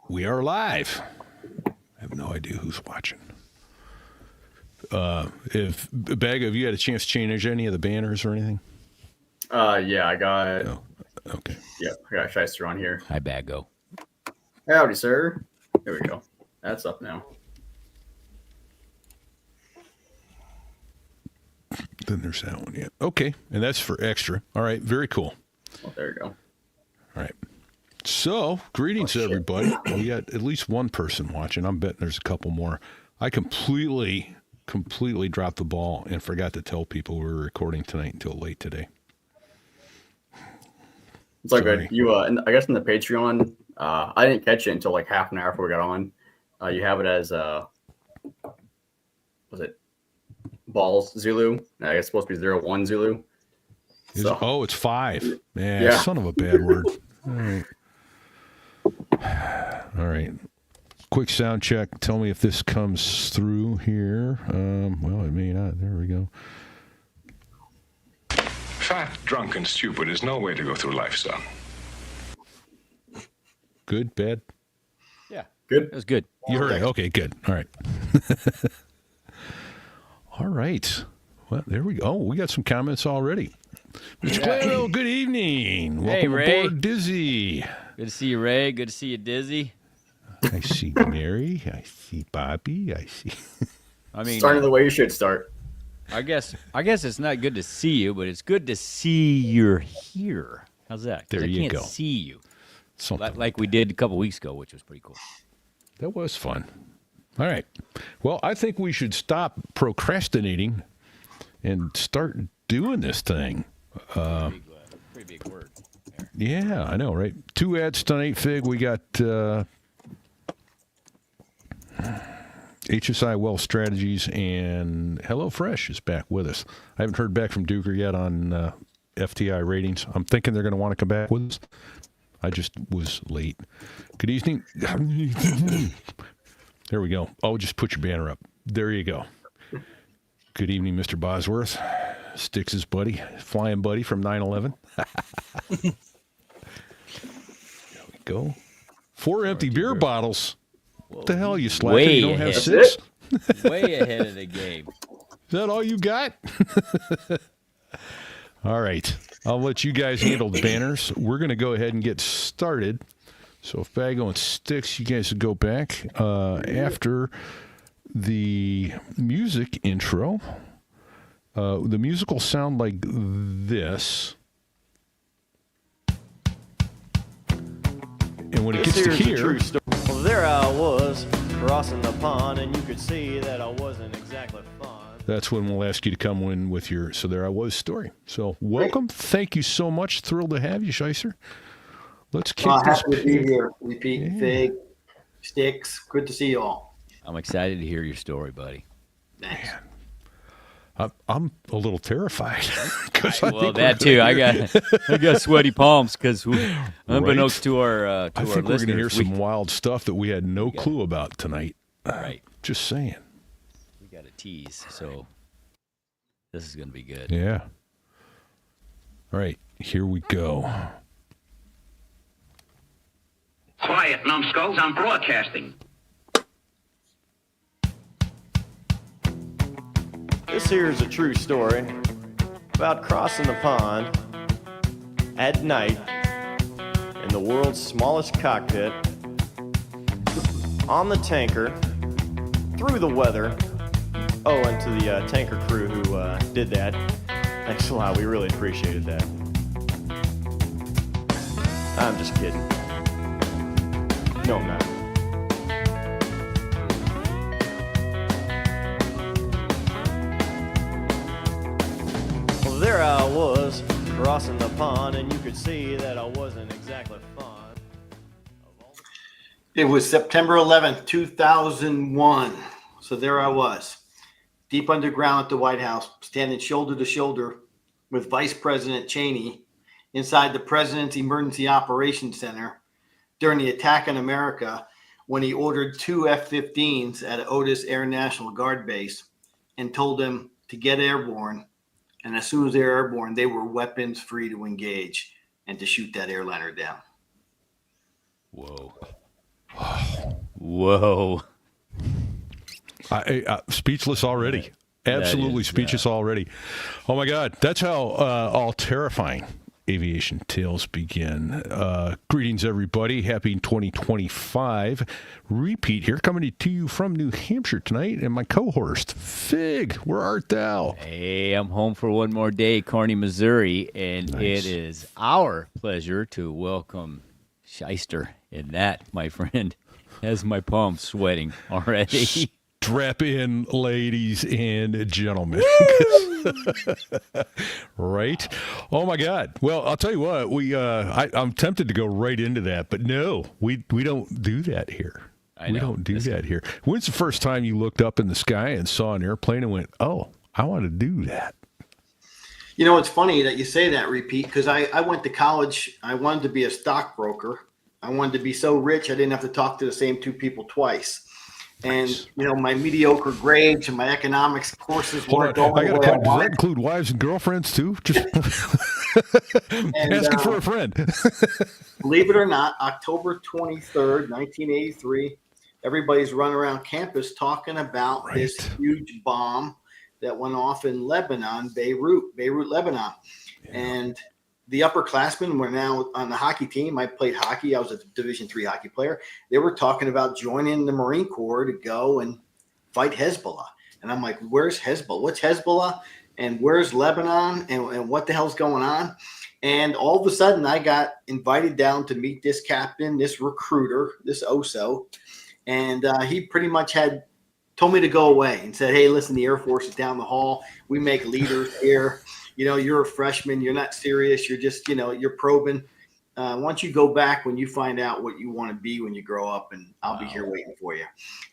We are live. I have no idea who's watching. If Bag, have you had a chance to change any of the banners or anything? Yeah, I got. Oh, okay. Yeah, I got Shyster on here. Hi, Bago. Howdy, sir. There we go. That's up now. Then there's that one. Yeah. Okay, and that's for extra. All right. Very cool. Oh, there you go. All right. So, greetings, everybody. We got at least one person watching. I'm betting there's a couple more. I completely dropped the ball and forgot to tell people we were recording tonight until late today. It's all good. You, I guess in the Patreon, I didn't catch it until like half an hour before we got on. You have it as, was it Balls Zulu? I guess it's supposed to be 01 Zulu. Oh, it's 5. Yeah, son of a bad word. All right. All right. Quick sound check. Tell me if this comes through here. Well, it may not. There we go. Fat, drunk, and stupid is no way to go through life, son. Good, bad? Yeah. Good. It was good. You heard it. Okay, good. All right. All right. Well, there we go. Oh, we got some comments already. Mr. Claro, good evening. Welcome Ray. aboard, Dizzy. Good to see you, Ray. Good to see you, Dizzy. I see Mary. I see Bobby. I see. I mean, Starting the way you should start. I guess it's not good to see you, but it's good to see you're here. How's that? 'Cause There you I can't go. see you. Something Like we did a couple weeks ago, which was pretty cool. That was fun. All right. Well, I think we should stop procrastinating and start doing this thing. Pretty big word. There. Yeah, I know, right? 2 ads tonight, Fig. We got HSI Wealth Strategies and HelloFresh is back with us. I haven't heard back from Duker yet on FTI ratings. I'm thinking they're going to want to come back with us. I just was late. Good evening. There we go. Oh, just put your banner up. There you go. Good evening, Mr. Bosworth. Sticks' buddy, flying buddy from 9/11. There we go. 4 empty beer bottles. What the hell, you slacker? Way You don't have ahead. 6? Way ahead of the game. Is that all you got? All right. I'll let you guys handle the banners. We're going to go ahead and get started. So if Bago and Sticks, you guys would go back after the music intro. The music will sound like this. And when it gets to here... Well, there I was, crossing the pond, and you could see that I wasn't exactly fond. That's when we'll ask you to come in with your So There I Was story. So welcome. Thank you so much. Thrilled to have you, Shyster. Let's kick this. Happy to be here. Repeat, Fig, Sticks. Good to see you all. I'm excited to hear your story, buddy. Thanks. Man. I'm a little terrified. Well, that too. I got sweaty palms because unbeknownst to our I think we're going to hear some wild stuff that we had no clue about tonight. Right. Just saying. We got a tease, so this is going to be good. Yeah. All right. Here we go. Quiet, numbskulls. I'm broadcasting. This here is a true story about crossing the pond at night in the world's smallest cockpit on the tanker through the weather. Oh, and to the tanker crew who did that, thanks a lot. We really appreciated that. I'm just kidding. No, I'm not. Well, there I was, crossing the pond, and you could see that I wasn't exactly fond. It was September 11th, 2001. So there I was, deep underground at the White House, standing shoulder to shoulder with Vice President Cheney inside the President's Emergency Operations Center during the attack on America when he ordered 2 F-15s at Otis Air National Guard Base and told them to get airborne. And as soon as they were airborne, they were weapons free to engage and to shoot that airliner down. Whoa. Whoa. Speechless already. Absolutely speechless already. Oh, my God. That's how all terrifying aviation tales begin. Greetings, everybody. Happy 2025. Repeat here, coming to you from New Hampshire tonight. And my co-host, Fig, where art thou? Hey, I'm home for one more day, Kearney, Missouri. And Nice. it is our pleasure to welcome Shyster. And that, my friend, has my palms sweating already. Strap in, ladies and gentlemen. Right? Oh my God! Well, I'll tell you what. I'm tempted to go right into that, but no, we don't do that here. I know. We don't do that here. When's the first time you looked up in the sky and saw an airplane and went, "Oh, I want to do that"? You know, it's funny that you say that, Repeat, because I went to college. I wanted to be a stockbroker. I wanted to be so rich I didn't have to talk to the same two people twice. And, you know, my mediocre grades and my economics courses weren't going I got the a way I question. Does that wanted. include wives and girlfriends too? Just And, asking for a friend. Believe it or not, October 23rd, 1983, everybody's running around campus talking about this huge bomb that went off in Lebanon, Beirut, Lebanon. And the upperclassmen were now on the hockey team. I played hockey. I was a Division III hockey player. They were talking about joining the Marine Corps to go and fight Hezbollah. And I'm like, where's Hezbollah? What's Hezbollah? And where's Lebanon? And what the hell's going on? And all of a sudden, I got invited down to meet this captain, this recruiter, this OSO. And he pretty much had told me to go away and said, hey, listen, the Air Force is down the hall. We make leaders here. You know, you're a freshman. You're not serious. You're just, you know, you're probing. Why don't you go back when you find out what you want to be when you grow up, and I'll be here waiting for you.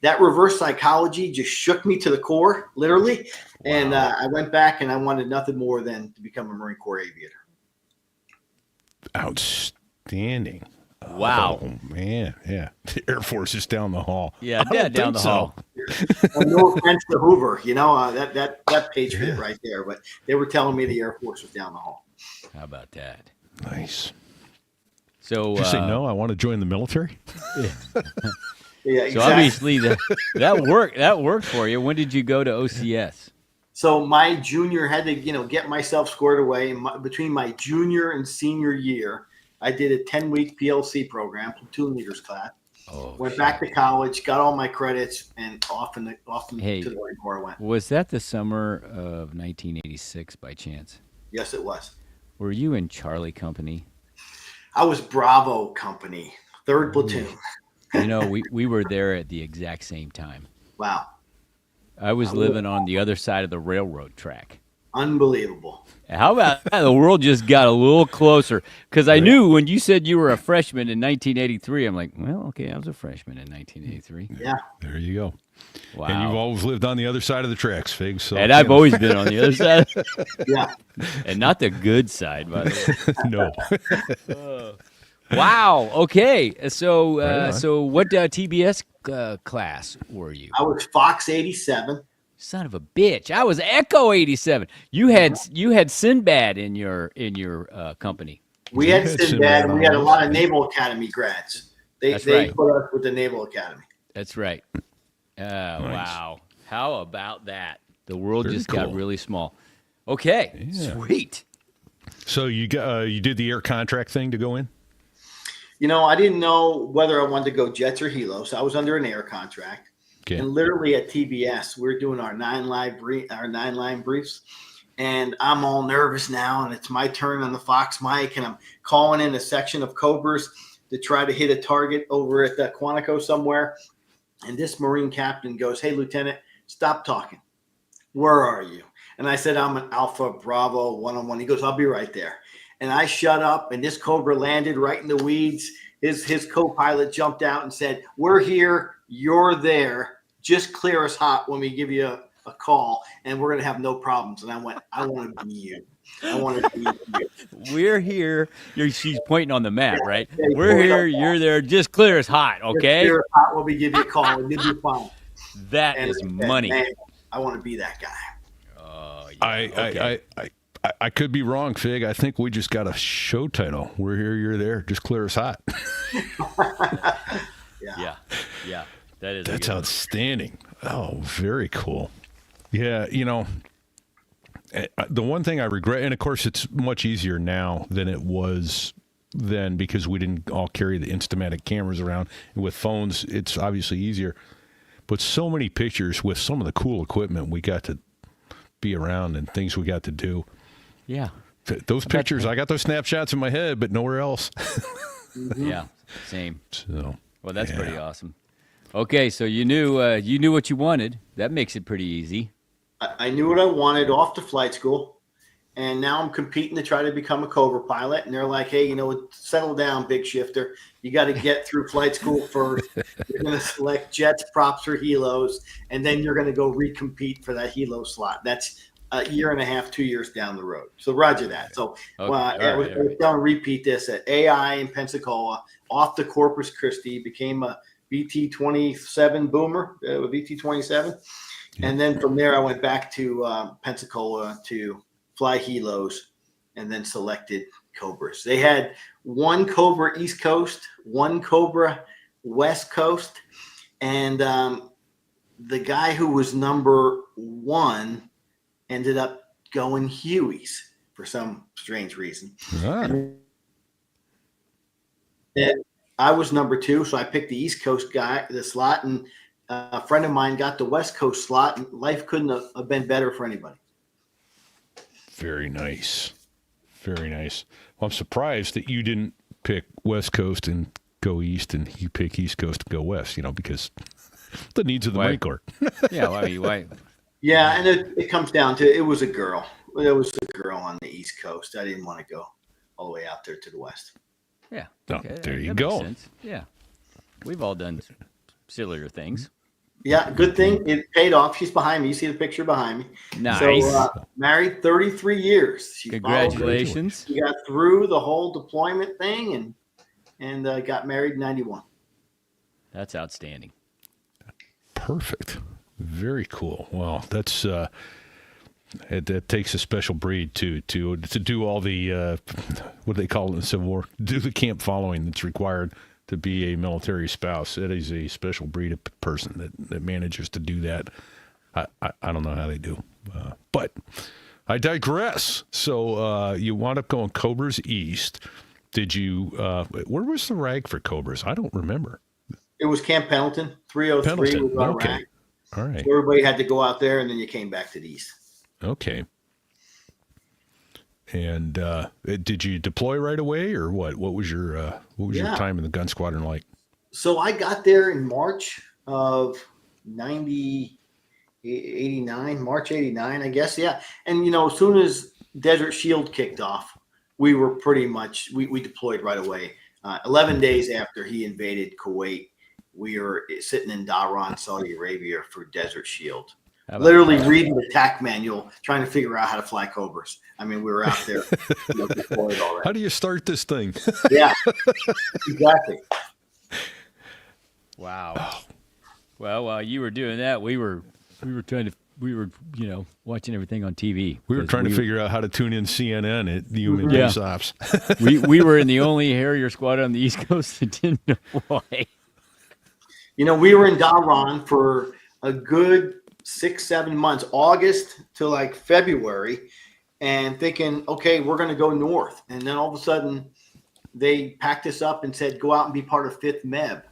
That reverse psychology just shook me to the core, literally. Wow. And I went back and I wanted nothing more than to become a Marine Corps aviator. Outstanding. Wow. Oh, man. Yeah. The Air Force is down the hall. Yeah, down the hall. Well, no offense to Hoover, you know, that Patriot right there. But they were telling me the Air Force was down the hall. How about that? Nice. So did you say no? I want to join the military. Yeah, exactly. So obviously that worked for you. When did you go to OCS? So my junior had to, you know, get myself squared away. Between my junior and senior year, I did a 10-week PLC program, platoon leaders class. Went back to college, got all my credits, and off to the Marine Corps I went. Was that the summer of 1986 by chance? Yes, it was. Were you in Charlie Company? I was Bravo Company, 3rd platoon. You know, we were there at the exact same time. Wow. I was living on the other side of the railroad track. Unbelievable. How about that? The world just got a little closer? Because I knew when you said you were a freshman in 1983, I'm like, well, okay, I was a freshman in 1983. Yeah. There you go. Wow. And you've always lived on the other side of the tracks, Fig. So, and I've always been on the other side. Yeah. And not the good side, by the way. No. Wow. Okay. So, so what TBS class were you? I was Fox 87. Son of a bitch! I was Echo 87. You had Sinbad in your company. We had Sinbad, and we had a lot of Naval Academy grads. They put us with the Naval Academy. That's right. Nice. Wow. How about that? The world just got really small. Okay. Yeah. Sweet. So you did the air contract thing to go in? You know, I didn't know whether I wanted to go jets or helos. I was under an air contract. Okay. And literally at TBS, we're doing our 9-line briefs. And I'm all nervous now, and it's my turn on the Fox mic, and I'm calling in a section of Cobras to try to hit a target over at Quantico somewhere. And this Marine captain goes, hey, Lieutenant, stop talking. Where are you? And I said, I'm an Alpha Bravo 101. He goes, I'll be right there. And I shut up, and this Cobra landed right in the weeds. His co-pilot jumped out and said, we're here, you're there. Just clear us hot when we give you a call, and we're going to have no problems. And I went, I want to be you. I want to be you. We're here. She's pointing on the map, right? We're here, you're there. Just clear us hot, okay? Just clear us hot when we give you a call, and you'll be fine. That is money. Man, I want to be that guy. Oh, yeah. I could be wrong, Fig. I think we just got a show title. We're here, you're there. Just clear us hot. Yeah. That is. That's outstanding. Oh, very cool. Yeah, the one thing I regret, and of course it's much easier now than it was then because we didn't all carry the Instamatic cameras around. And with phones, it's obviously easier. But so many pictures with some of the cool equipment we got to be around and things we got to do. Yeah. Those pictures, I got those snapshots in my head, but nowhere else. Yeah, same. So, Well, that's pretty awesome. Okay, so you knew what you wanted. That makes it pretty easy. I knew what I wanted off to flight school, and now I'm competing to try to become a Cobra pilot. And they're like, hey, settle down, big shifter. You got to get through flight school first. You're going to select jets, props, or helos, and then you're going to go recompete for that helo slot. That's a year and a half, 2 years down the road. So roger that. So I was going to repeat this at AI in Pensacola, off to Corpus Christi, became a VT-27 boomer, VT-27. And then from there, I went back to Pensacola to fly helos and then selected Cobras. They had one Cobra East Coast, one Cobra West Coast. And the guy who was number one ended up going Huey's for some strange reason. And I was number two, so I picked the East Coast guy, the slot, and a friend of mine got the West Coast slot, and life couldn't have been better for anybody. very nice. Very nice. Well, I'm surprised that you didn't pick West Coast and go east, and you pick East Coast and go west, because the needs of the Marine Corps. Yeah, well, I mean, why? Yeah, and it comes down to it was a girl. There was a girl on the East Coast. I didn't want to go all the way out there to the west. Yeah. Oh, Okay, there you that go. makes sense. Yeah. We've all done sillier things. Yeah, good thing it paid off. She's behind me. You see the picture behind me. Nice. So married 33 years. She Congratulations. She got through the whole deployment thing and got married in 91. That's outstanding. Perfect. Very cool. Well, that's it takes a special breed to do all the what they call it in the Civil War, do the camp following that's required to be a military spouse. It is a special breed of person that manages to do that. I don't know how they do, but I digress. So you wound up going Cobras East. Did you? Where was the rag for Cobras? I don't remember. It was Camp Pendleton. 303 Pendleton. was our Okay. rank. All right. So everybody had to go out there, and then you came back to the east. Okay. And did you deploy right away, or what? What was your your time in the gun squadron like? So I got there in March of 89, March 89, I guess. Yeah. And, as soon as Desert Shield kicked off, we were pretty much, we deployed right away. 11 days after he invaded Kuwait, we were sitting in Dhahran, Saudi Arabia for Desert Shield. Literally reading the TAC manual, trying to figure out how to fly Cobras. I mean, we were out there deployed already. How do you start this thing? Yeah, exactly. Wow. Well, while you were doing that, we were watching everything on TV. We were trying to figure out how to tune in CNN at the human Yeah. base ops. we were in the only Harrier squad on the East Coast that didn't know why. We were in Dhahran for a good 6-7 months, August to like February, and thinking, okay, we're going to go north. And then all of a sudden they packed us up and said, go out and be part of 5th MEB.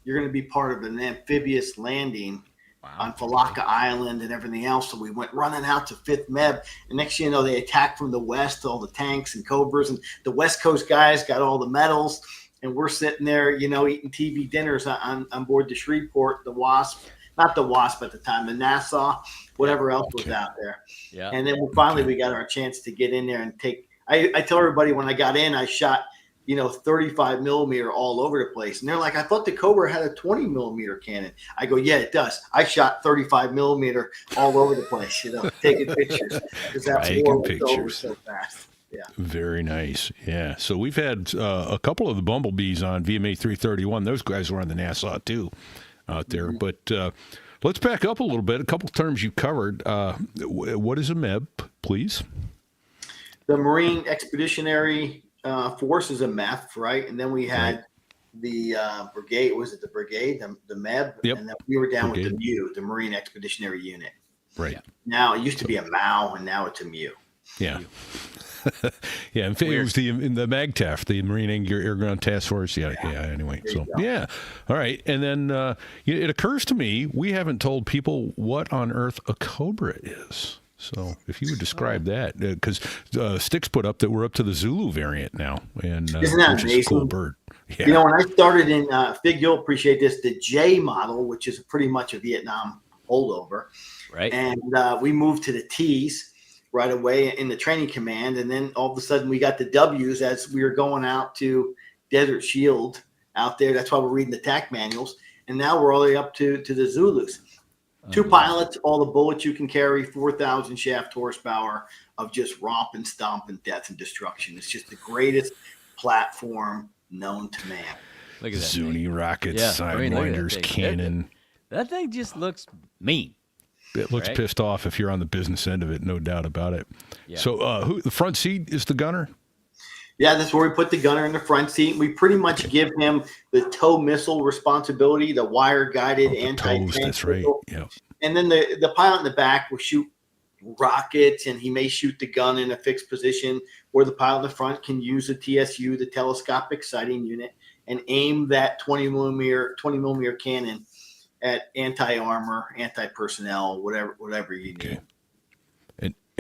You're going to be part of an amphibious landing on Falaka Island and everything else. So we went running out to 5th MEB. And next thing you know, they attacked from the west, all the tanks and Cobras, and the West Coast guys got all the medals. And we're sitting there, eating TV dinners on board the Shreveport, the Wasp, not the Wasp at the time, the Nassau, whatever else was out there. Yeah. And then we got our chance to get in there and take. I tell everybody when I got in, I shot, 35 millimeter all over the place. And they're like, I thought the Cobra had a 20 millimeter cannon. I go, yeah, it does. I shot 35 millimeter all over the place, taking pictures because that war was over so fast. Yeah. Very nice. Yeah. So we've had a couple of the Bumblebees on VMA 331. Those guys were on the Nassau too out there. Mm-hmm. But let's back up a little bit. A couple terms you covered. What is a MEB, please? The Marine Expeditionary Force is a MEF, right? And then we had brigade. Was it the brigade, the MEB? Yep. And then we were down with Brigade. the MEU, the Marine Expeditionary Unit. Right. Now it used to be a MAU, and now it's a MEU. Yeah. Yeah, in fact, it was in the MAGTAF, the Marine Air Ground Task Force. Yeah. Anyway, so yeah, all right. And then it occurs to me we haven't told people what on earth a cobra is. So if you would describe that, because Sticks put up that we're up to the Zulu variant now, and Isn't that which is a amazing? cool bird. Yeah. You know, when I started in Fig, you'll appreciate this. The J model, which is pretty much a Vietnam holdover, Right. and we moved to the T's right away in the training command, and then all of a sudden we got the W's as we were going out to Desert Shield out there. That's why we're reading the TAC manuals, and now we're all the way up to the Zulus. 2 pilots, all the bullets you can carry, 4,000 shaft horsepower of just romp and stomp and death and destruction. It's just the greatest platform known to man. Look at that. Zuni rockets, Yeah, I mean, look at that sidewinders, thing. cannon. That thing just looks mean. It looks Right. pissed off if you're on the business end of it, no doubt about it. Yeah. So who the front seat is the gunner? Yeah, that's where we put the gunner in the front seat. We pretty much give him the tow missile responsibility, the wire-guided The anti-tank toes, that's right. missile. Yeah. And then the pilot in the back will shoot rockets, and he may shoot the gun in a fixed position, or the pilot in the front can use the TSU, the telescopic sighting unit, and aim that 20 millimeter cannon at anti-armor, anti-personnel, whatever you need. Okay.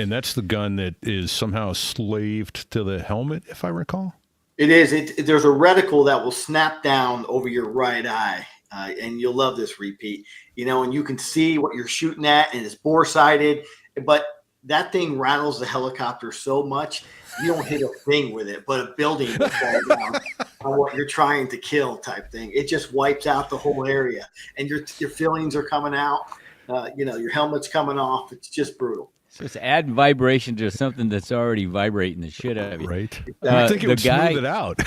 And that's the gun that is somehow slaved to the helmet, if I recall. It is. There's a reticle that will snap down over your right eye, and you'll love this repeat. You know, and you can see what you're shooting at, and it's bore sighted. But that thing rattles the helicopter so much you don't hit a thing with it, but a building will fall down on what you're trying to kill, type thing. It just wipes out the whole area, and your fillings are coming out. Your helmet's coming off. It's just brutal. So it's adding vibration to something that's already vibrating the shit out of you. Right. I think it the would guy- smooth it out.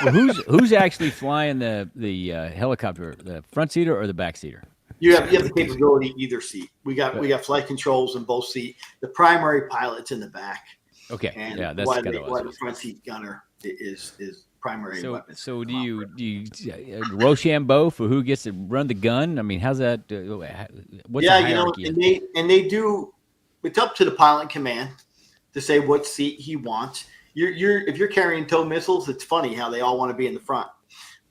Well, who's actually flying the helicopter, the front seater or the back seater? You have the capability either seat. We got flight controls in both seats. The primary pilot's in the back. Okay, And yeah, that's why kind of the what front seat gunner is primary So, weapon. so do you Rochambeau for who gets to run the gun? I mean, how's that? What's the hierarchy? And they do. It's up to the pilot in command to say what seat he wants. If you're carrying tow missiles, it's funny how they all want to be in the front.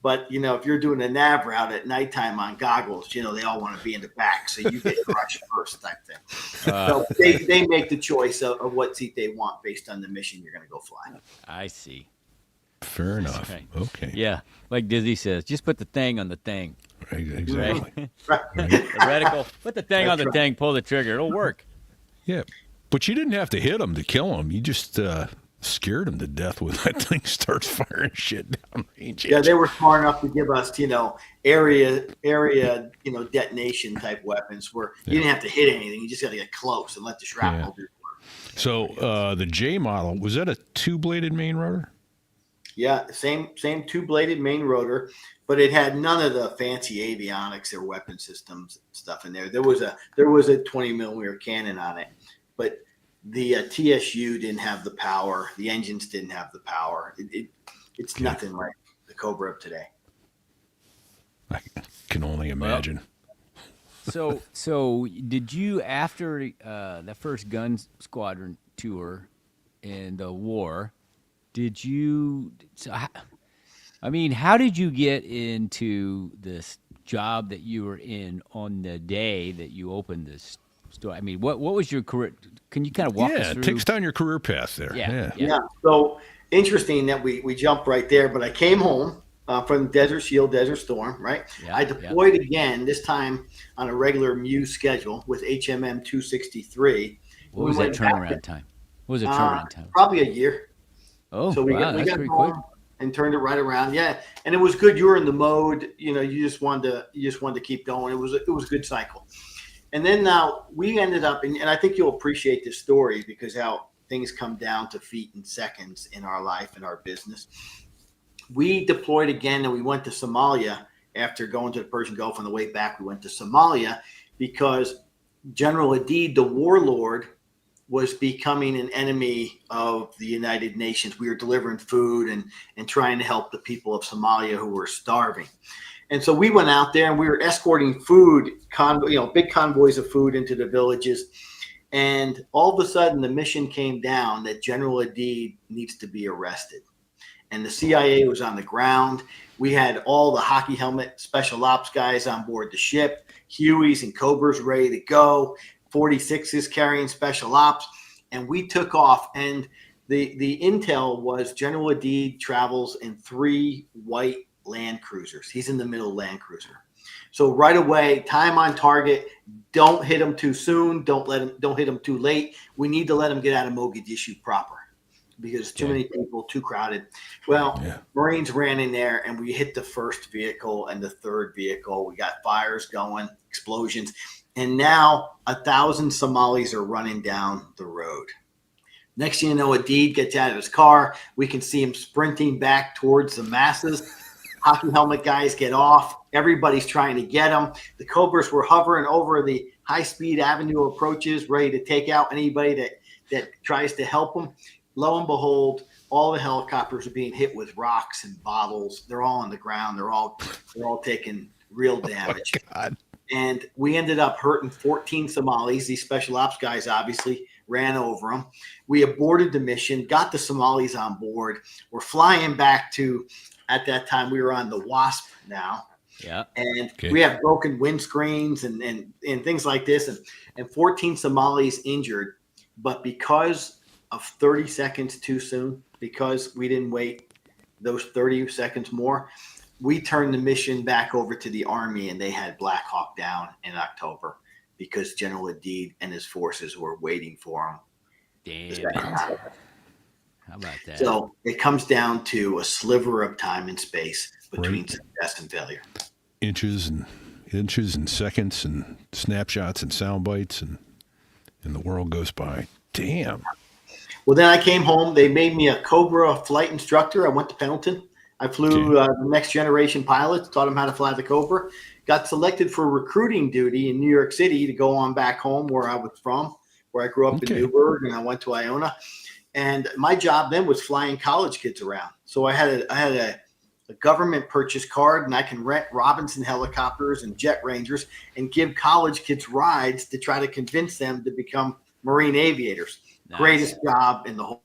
But if you're doing a nav route at nighttime on goggles, they all want to be in the back, so you get crushed first, type thing. So they make the choice of what seat they want based on the mission you're going to go fly. I see. Fair enough. right. Okay. Yeah, like Dizzy says, just put the thing on the thing. Exactly. Right. The reticle, put the thing on the thing, pull the trigger, it'll work. Yeah. But you didn't have to hit him to kill him. You just scared him to death when that thing starts firing shit down range. Yeah, they were smart enough to give us, area, detonation type weapons where you didn't have to hit anything. You just got to get close and let the shrapnel do the work. So the J model, was that a 2-bladed main rotor? Yeah, same 2-bladed main rotor, but it had none of the fancy avionics or weapon systems stuff in there. There was a 20 millimeter cannon on it, but the TSU didn't have the power. The engines didn't have the power. It's nothing like the Cobra of today. I can only imagine. So did you, after the first gun squadron tour in the war, did you? How did you get into this job that you were in on the day that you opened this store? I mean, what was your career? Can you kind of walk us Yeah, through? it takes down your career path there. Yeah. Yeah. So interesting that we jumped right there. But I came home from Desert Shield, Desert Storm, right? Yeah, I deployed again, this time on a regular MU schedule with HMM 263. What was that turnaround time? What was the turnaround time? Probably a year. Oh, So we wow, got that's pretty home quick. and turned it right around. Yeah, and it was good. You were in the mode. You just wanted to keep going. It was a good cycle. And then now we ended up, and I think you'll appreciate this story because how things come down to feet and seconds in our life and our business. We deployed again, and we went to Somalia after going to the Persian Gulf. On the way back, we went to Somalia because General Adid, the warlord was becoming an enemy of the United Nations. We were delivering food and trying to help the people of Somalia who were starving. And so we went out there and we were escorting food, big convoys of food into the villages. And all of a sudden, the mission came down that General Adid needs to be arrested. And the CIA was on the ground. We had all the hockey helmet special ops guys on board the ship, Hueys and Cobras ready to go, 46s carrying special ops. And we took off. And the intel was General Adid travels in 3 white Land Cruisers. He's in the middle Land Cruiser. So right away, time on target. Don't hit him too soon. Don't hit him too late. We need to let him get out of Mogadishu proper because too many people, too crowded. Well, Marines ran in there and we hit the first vehicle and the third vehicle. We got fires going, explosions. And now 1,000 Somalis are running down the road. Next thing you know, Adid gets out of his car. We can see him sprinting back towards the masses. Hockey helmet guys get off. Everybody's trying to get him. The Cobras were hovering over the high-speed avenue approaches, ready to take out anybody that tries to help them. Lo and behold, all the helicopters are being hit with rocks and bottles. They're all on the ground. They're all taking real damage. Oh God. And we ended up hurting 14 Somalis. These special ops guys obviously ran over them. We aborted the mission, got the Somalis on board. We're flying back to, at that time, we were on the Wasp now. Yeah. And we have broken windscreens and things like this. And 14 Somalis injured. But because of 30 seconds too soon, because we didn't wait those 30 seconds more, we turned the mission back over to the Army, and they had Black Hawk down in October because General Adid and his forces were waiting for him. Damn it. How about that? So it comes down to a sliver of time and space between success and failure. Inches and seconds and snapshots and sound bites and the world goes by. Damn. Well, then I came home. They made me a Cobra flight instructor. I went to Pendleton. I flew the next generation pilots, taught them how to fly the Cobra. Got selected for recruiting duty in New York City to go on back home where I was from, where I grew up in Newburgh, and I went to Iona. And my job then was flying college kids around. So I had a government purchase card, and I can rent Robinson helicopters and jet Rangers and give college kids rides to try to convince them to become Marine aviators. Nice. Greatest job in the whole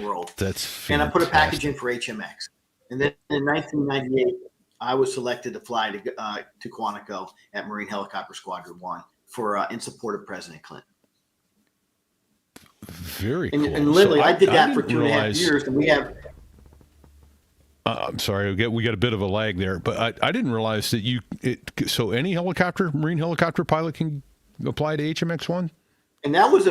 world. That's fantastic. And I put a package in for HMX. And then in 1998, I was selected to fly to Quantico at Marine Helicopter Squadron 1 for in support of President Clinton. Very cool. And literally, I did that for 2.5 years, and we have. I'm sorry, we got a bit of a lag there, but I didn't realize that so any Marine helicopter pilot can apply to HMX-1? And that was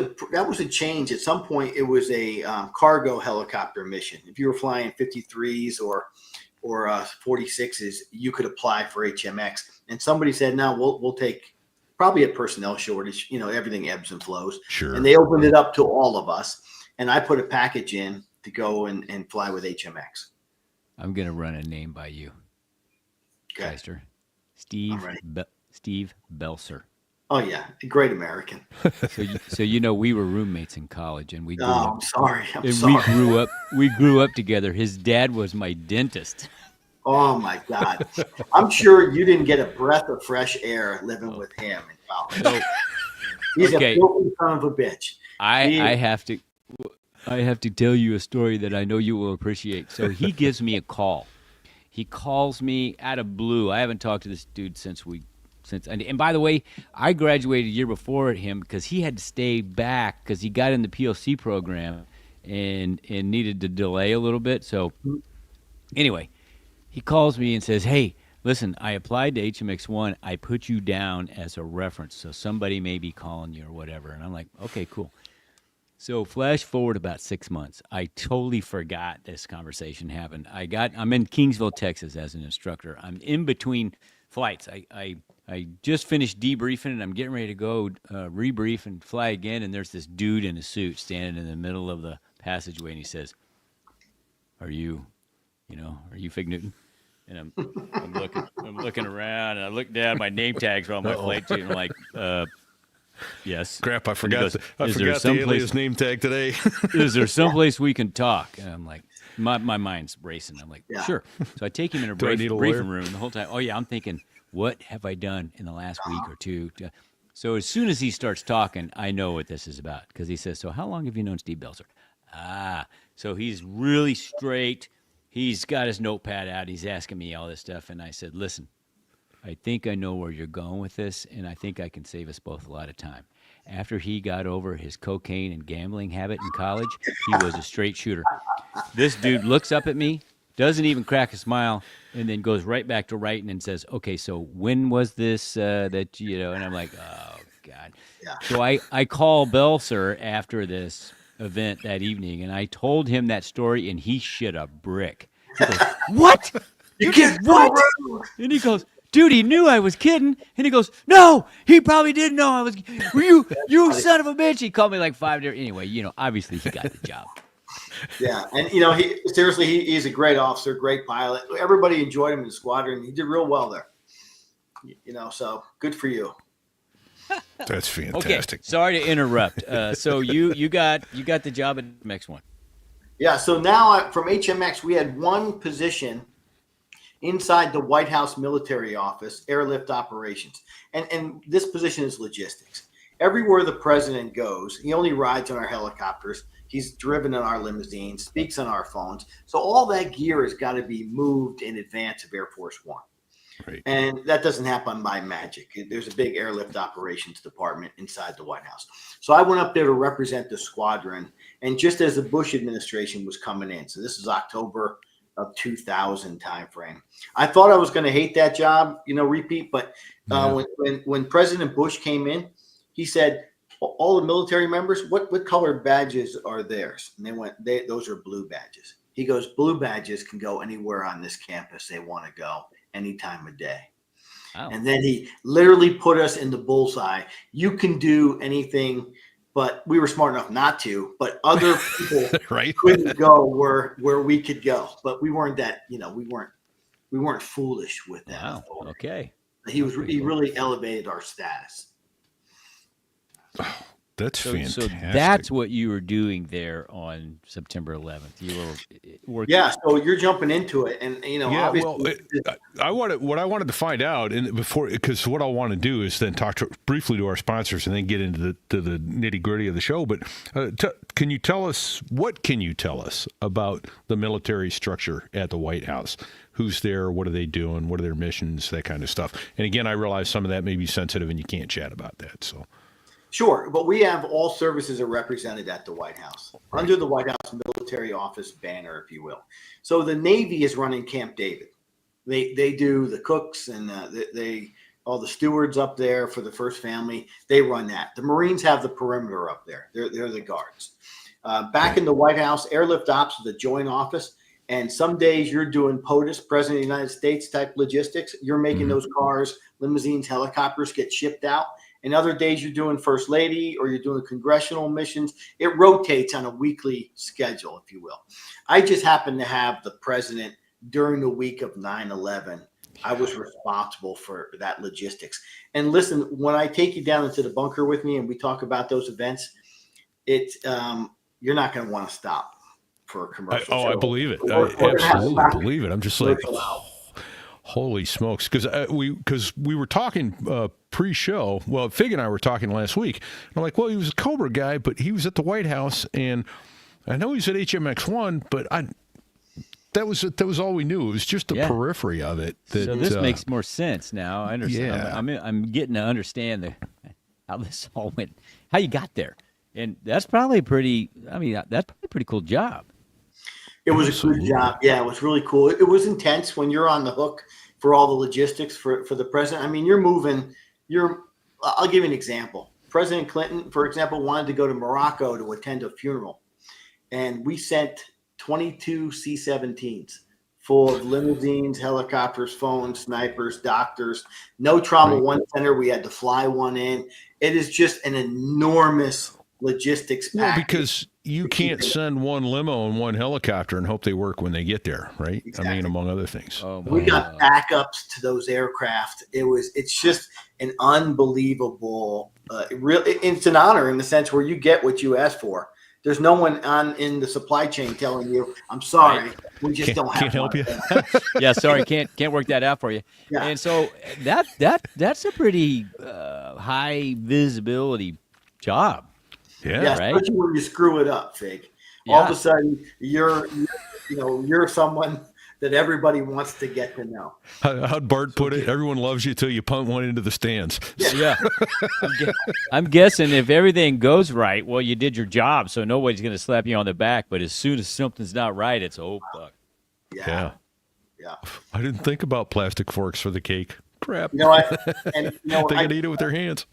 a change. At some point, it was a cargo helicopter mission. If you were flying 53s or 46s, you could apply for HMX. And somebody said, "No, we'll take probably a personnel shortage. Everything ebbs and flows." Sure. And they opened it up to all of us. And I put a package in to go and fly with HMX. I'm gonna run a name by you, Shyster. Steve Belser. Oh yeah, a great American. So we were roommates in college, and we grew up. I'm sorry. We grew up together. His dad was my dentist. Oh my God! I'm sure you didn't get a breath of fresh air living with him in college. No. He's a filthy son of a bitch. I have to tell you a story that I know you will appreciate. So he gives me a call. He calls me out of blue. I haven't talked to this dude since and by the way, I graduated a year before him because he had to stay back because he got in the POC program and needed to delay a little bit. So anyway, he calls me and says, "Hey, listen, I applied to HMX-1. I put you down as a reference, so somebody may be calling you or whatever." And I'm like, "Okay, cool." So flash forward about 6 months. I totally forgot this conversation happened. I'm in Kingsville, Texas as an instructor. I'm in between flights. I just finished debriefing and I'm getting ready to go rebrief and fly again. And there's this dude in a suit standing in the middle of the passageway, and he says, "Are you Fig Newton?" And I'm looking around, and I look down. My name tags are on my flight too, and I'm like, Yes. Crap, I And he forgot. goes, I "Is there forgot the someplace- alias name tag today. Is there someplace we can talk?" And I'm like, my mind's racing. I'm like, Yeah. sure. So I take him in a Do I need a briefing lawyer? room the whole time. Oh yeah, I'm thinking, what have I done in the last week or two? So as soon as he starts talking, I know what this is about because he says, "So how long have you known Steve Belzer?" So he's really straight. He's got his notepad out. He's asking me all this stuff, and I said, "Listen, I think I know where you're going with this, and I think I can save us both a lot of time." After he got over his cocaine and gambling habit in college, he was a straight shooter. This dude looks up at me, doesn't even crack a smile, and then goes right back to writing and says, "Okay, so when was this that, you know?" And I'm like, oh, God. Yeah. So I call Belser after this event that evening, and I told him that story, and he shit a brick. He goes, "What? You did can't what?" go around. And he goes, "Dude, he knew I was kidding." And he goes, "No, he probably didn't know I was. You son of a bitch." He called me like 5 different. Anyway, obviously he got the job. Yeah, and he's a great officer, great pilot. Everybody enjoyed him in the squadron. He did real well there. So good for you. That's Okay, fantastic. sorry to interrupt. So you got the job at MX1. Yeah, so now from HMX, we had one position inside the White House military office, airlift operations. And this position is logistics. Everywhere the president goes, he only rides on our helicopters. He's driven in our limousines, speaks on our phones. So all that gear has got to be moved in advance of Air Force One. Right. And that doesn't happen by magic. There's a big airlift operations department inside the White House. So I went up there to represent the squadron. And just as the Bush administration was coming in, so this is October of 2000 timeframe, I thought I was going to hate that job, repeat. But when President Bush came in, he said, "All the military members, what color badges are theirs?" And they went, "Those are blue badges." He goes, "Blue badges can go anywhere on this campus they want to go, any time of day." Wow. And then he literally put us in the bullseye. You can do anything, but we were smart enough not to. But other people Right. couldn't go where we could go. But we weren't that, we weren't foolish with that. Wow. Okay. He really elevated our status. That's So fantastic. that's what you were doing there on September 11th. You were working. Yeah, so you're jumping into it, and Yeah, obviously, what I wanted to find out, and because what I want to do is then talk briefly to our sponsors and then get into the nitty gritty of the show. But can you tell us about the military structure at the White House? Who's there? What are they doing? What are their missions? That kind of stuff. And again, I realize some of that may be sensitive, and you can't chat about that. So. sure, but we have all services are represented at the White House under the White House military office banner, if you will. So the Navy is running Camp David. They do the cooks and all the stewards up there for the first family. They run that. The Marines have the perimeter up there. They're the guards. Back in the White House, airlift ops is the joint office. And some days you're doing POTUS, President of the United States type logistics. You're making those cars, limousines, helicopters get shipped out. And other days you're doing First Lady or you're doing congressional missions. It rotates on a weekly schedule, if you will. I just happened to have the president during the week of 9/11. I was responsible for that logistics. And listen, when I take you down into the bunker with me and we talk about those events, you're not going to want to stop for a commercial. I believe it. I absolutely believe it. I'm just like, holy smokes. Because we were talking pre-show. Well, Fig and I were talking last week. And I'm like, well, he was a Cobra guy, but he was at the White House. And I know he's at HMX1, but that was all we knew. It was just the periphery of it. So this makes more sense now. I understand. Yeah. I'm getting to understand how this all went, how you got there. And that's probably that's probably a pretty cool job. It was a good job. Yeah, it was really cool. It was intense when you're on the hook for all the logistics for the president. I mean, I'll give you an example. President Clinton, for example, wanted to go to Morocco to attend a funeral. And we sent 22 C-17s full of limousines, helicopters, phones, snipers, doctors. No Trauma One Center. We had to fly one in. It is just an enormous logistics Well, package. because you can't send one limo and one helicopter and hope they work when they get there, right? I Exactly. mean, among other things. Oh, We my got God. backups to those aircraft. It's just an unbelievable. It's an honor in the sense where you get what you ask for. There's no one in the supply chain telling you, "I'm sorry, we just don't have." Can't help money." you. Yeah, sorry, can't work that out for you. Yeah. And so that's a pretty high visibility job. Yeah. Yeah, right. especially when you screw it up, Fig. All of Yeah. a sudden, you're someone that everybody wants to get to know. How'd Bart put it? Everyone loves you till you punt one into the stands. Yeah. I'm guessing if everything goes right, well, you did your job, so nobody's going to slap you on the back. But as soon as something's not right, it's oh fuck. Yeah. Yeah. I didn't think about plastic forks for the cake. Crap. You know, They got to eat it with their hands.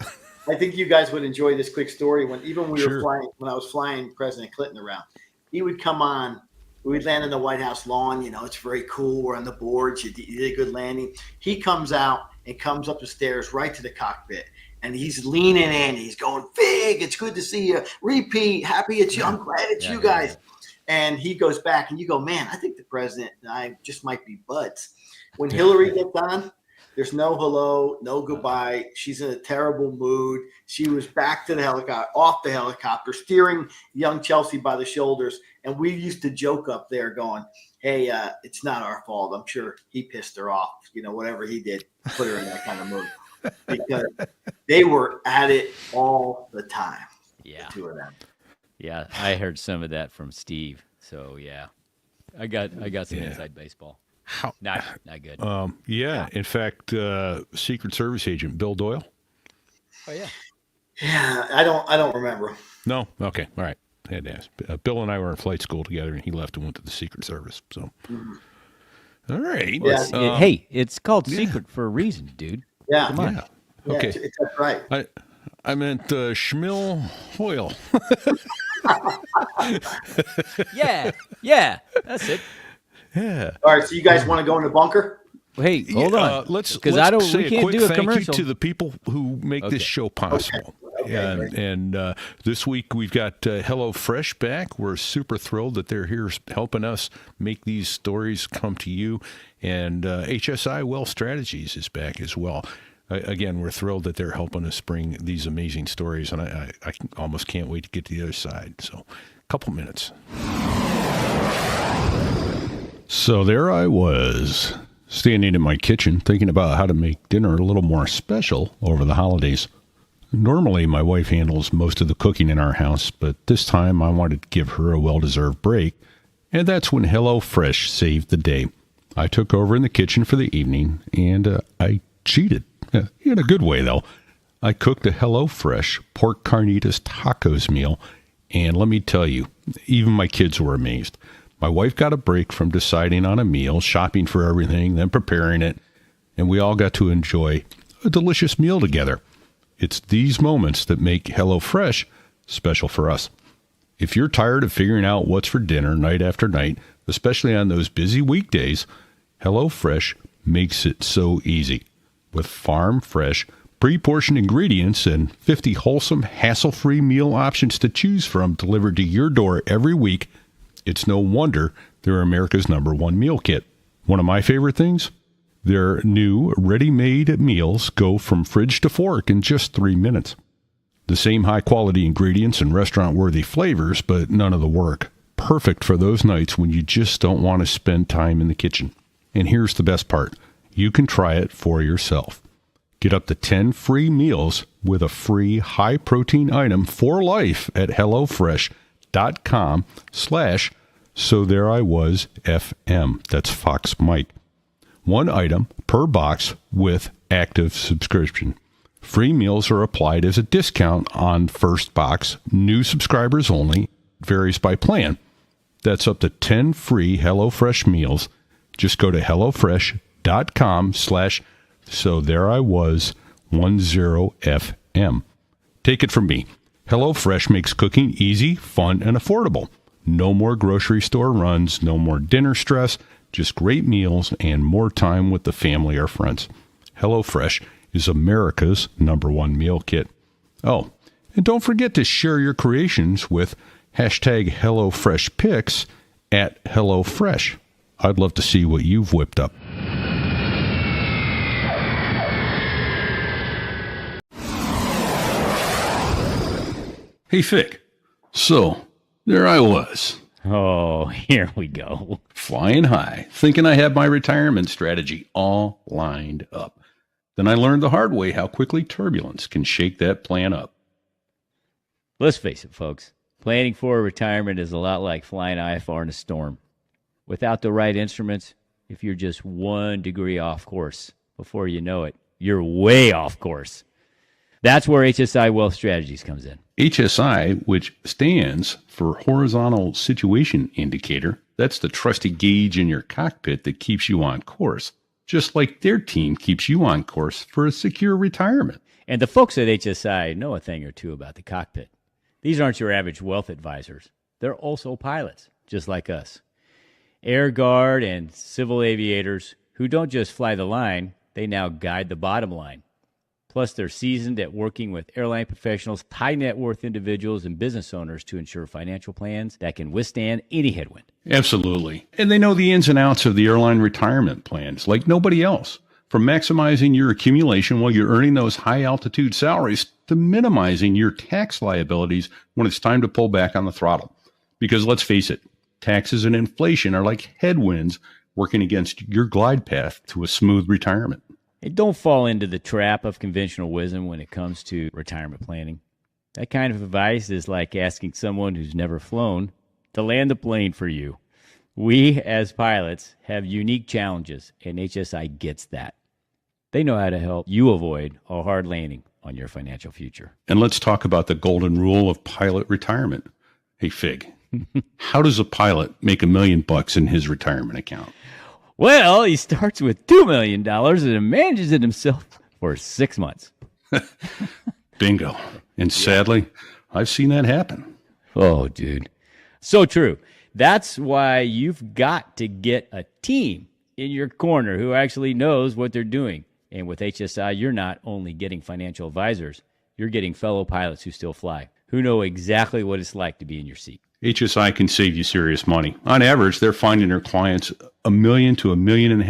I think you guys would enjoy this quick story. When we were Sure. flying, when I was flying President Clinton around, he would come on. We would land in the White House lawn. It's very cool. We're on the boards. You did a good landing. He comes out and comes up the stairs right to the cockpit, and he's leaning in. He's going, "Fig, it's good to see you. Repeat, happy it's you. I'm glad it's you guys." And he goes back, and you go, "Man, I think the president and I just might be buds." When Hillary gets on, there's no hello, no goodbye. She's in a terrible mood. She was back to the helicopter, off the helicopter, steering young Chelsea by the shoulders. And we used to joke up there going, "Hey, it's not our fault. I'm sure he pissed her off. Whatever he did, put her in that kind of mood." Because they were at it all the time. Yeah. The two of them. Yeah, I heard some of that from Steve. So yeah, I got some inside baseball. How? Not good. Yeah. In fact, Secret Service agent Bill Doyle. Oh yeah. Yeah, I don't remember. No. Okay. All right. I had to ask. Bill and I were in flight school together, and he left and went to the Secret Service. So, all right. Yeah. Hey, it's called secret for a reason, dude. Yeah. Come on. Yeah. Yeah, Okay. that's right. I meant Schmill Hoyle. Yeah, that's it. Yeah. All right, so you guys want to go in the bunker? Well, hey, hold on. Let's because say we can't quick do a thank commercial. you to the people who make this show possible. Okay, great. And this week we've got HelloFresh back. We're super thrilled that they're here helping us make these stories come to you. And HSI Well Strategies is back as well. Again, we're thrilled that they're helping us bring these amazing stories, and I almost can't wait to get to the other side. So, a couple minutes. So there I was, standing in my kitchen, thinking about how to make dinner a little more special over the holidays. Normally, my wife handles most of the cooking in our house, but this time I wanted to give her a well-deserved break, and that's when HelloFresh saved the day. I took over in the kitchen for the evening, and I cheated. In a good way, though. I cooked a HelloFresh pork carnitas tacos meal, and let me tell you, even my kids were amazed. My wife got a break from deciding on a meal, shopping for everything, then preparing it, and we all got to enjoy a delicious meal together. It's these moments that make HelloFresh special for us. If you're tired of figuring out what's for dinner night after night, especially on those busy weekdays, HelloFresh makes it so easy. With farm-fresh, pre-portioned ingredients and 50 wholesome, hassle-free meal options to choose from delivered to your door every week, it's no wonder they're America's #1 meal kit. One of my favorite things? Their new ready-made meals go from fridge to fork in just 3 minutes. The same high-quality ingredients and restaurant-worthy flavors, but none of the work. Perfect for those nights when you just don't want to spend time in the kitchen. And here's the best part. You can try it for yourself. Get up to 10 free meals with a free high-protein item for life at HelloFresh.com/SoThereIWasFM. That's Fox Mike. One item per box with active subscription. Free meals are applied as a discount on first box. New subscribers only. Varies by plan. That's up to 10 free HelloFresh meals. Just go to HelloFresh.com/SoThereIWas10FM. Take it from me. HelloFresh makes cooking easy, fun, and affordable. No more grocery store runs, no more dinner stress, just great meals and more time with the family or friends. HelloFresh is America's #1 meal kit. Oh, And don't forget to share your creations with hashtag HelloFreshPics at HelloFresh. I'd love to see what you've whipped up. Hey, Fick. So, there I was, Oh, here we go. flying high, thinking I had my retirement strategy all lined up. Then I learned the hard way how quickly turbulence can shake that plan up. Let's face it, folks. Planning for retirement is a lot like flying IFR in a storm. Without the right instruments, if you're just 1 degree off course, before you know it, you're way off course. That's where HSI Wealth Strategies comes in. HSI, which stands for Horizontal Situation Indicator, that's the trusty gauge in your cockpit that keeps you on course, just like their team keeps you on course for a secure retirement. And the folks at HSI know a thing or two about the cockpit. These aren't your average wealth advisors. They're also pilots, just like us. Air Guard and civil aviators who don't just fly the line, they now guide the bottom line. Plus, they're seasoned at working with airline professionals, high net worth individuals, and business owners to ensure financial plans that can withstand any headwind. Absolutely. And they know the ins and outs of the airline retirement plans like nobody else. From maximizing your accumulation while you're earning those high altitude salaries to minimizing your tax liabilities when it's time to pull back on the throttle. Because let's face it, taxes and inflation are like headwinds working against your glide path to a smooth retirement. Hey, don't fall into the trap of conventional wisdom when it comes to retirement planning. That kind of advice is like asking someone who's never flown to land the plane for you. We, as pilots, have unique challenges, and HSI gets that. They know how to help you avoid a hard landing on your financial future. And let's talk about the golden rule of pilot retirement. Hey, Fig, how does a pilot make $1 million in his retirement account? Well, he starts with $2 million and manages it himself for 6 months. Bingo. And sadly, I've seen that happen. Oh, dude. So true. That's why you've got to get a team in your corner who actually knows what they're doing. And with HSI, you're not only getting financial advisors, you're getting fellow pilots who still fly, who know exactly what it's like to be in your seat. HSI can save you serious money. On average, they're finding their clients $1 million to $1.5 million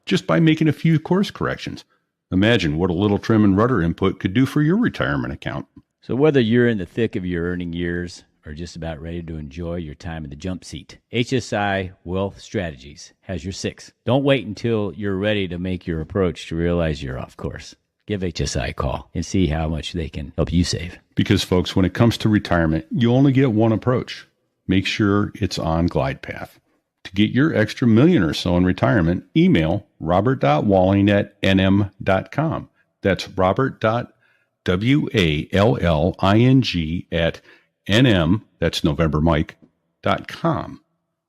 just by making a few course corrections. Imagine what a little trim and rudder input could do for your retirement account. So whether you're in the thick of your earning years or just about ready to enjoy your time in the jump seat, HSI Wealth Strategies has your six. Don't wait until you're ready to make your approach to realize you're off course. Give HSI a call and see how much they can help you save. Because, folks, when it comes to retirement, you only get one approach. Make sure it's on glide path. To get your extra million or so in retirement, email robert.walling@nm.com. That's robert.walling@nm, that's November Mike.com.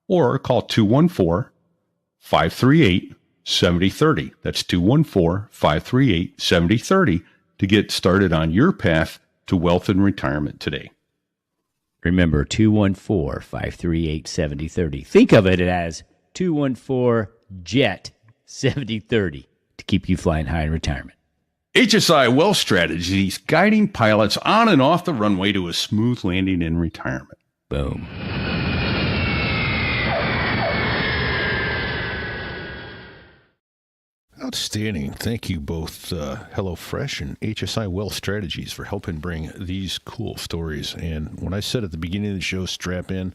Or call 214-538-7030. That's 214-538-7030 to get started on your path to wealth and retirement today. Remember, 214-538-7030. Think of it as 214-JET-7030 to keep you flying high in retirement. HSI Wealth Strategies, guiding pilots on and off the runway to a smooth landing in retirement. Boom. Outstanding. Thank you both, HelloFresh and HSI Wealth Strategies, for helping bring these cool stories. And when I said at the beginning of the show, strap in,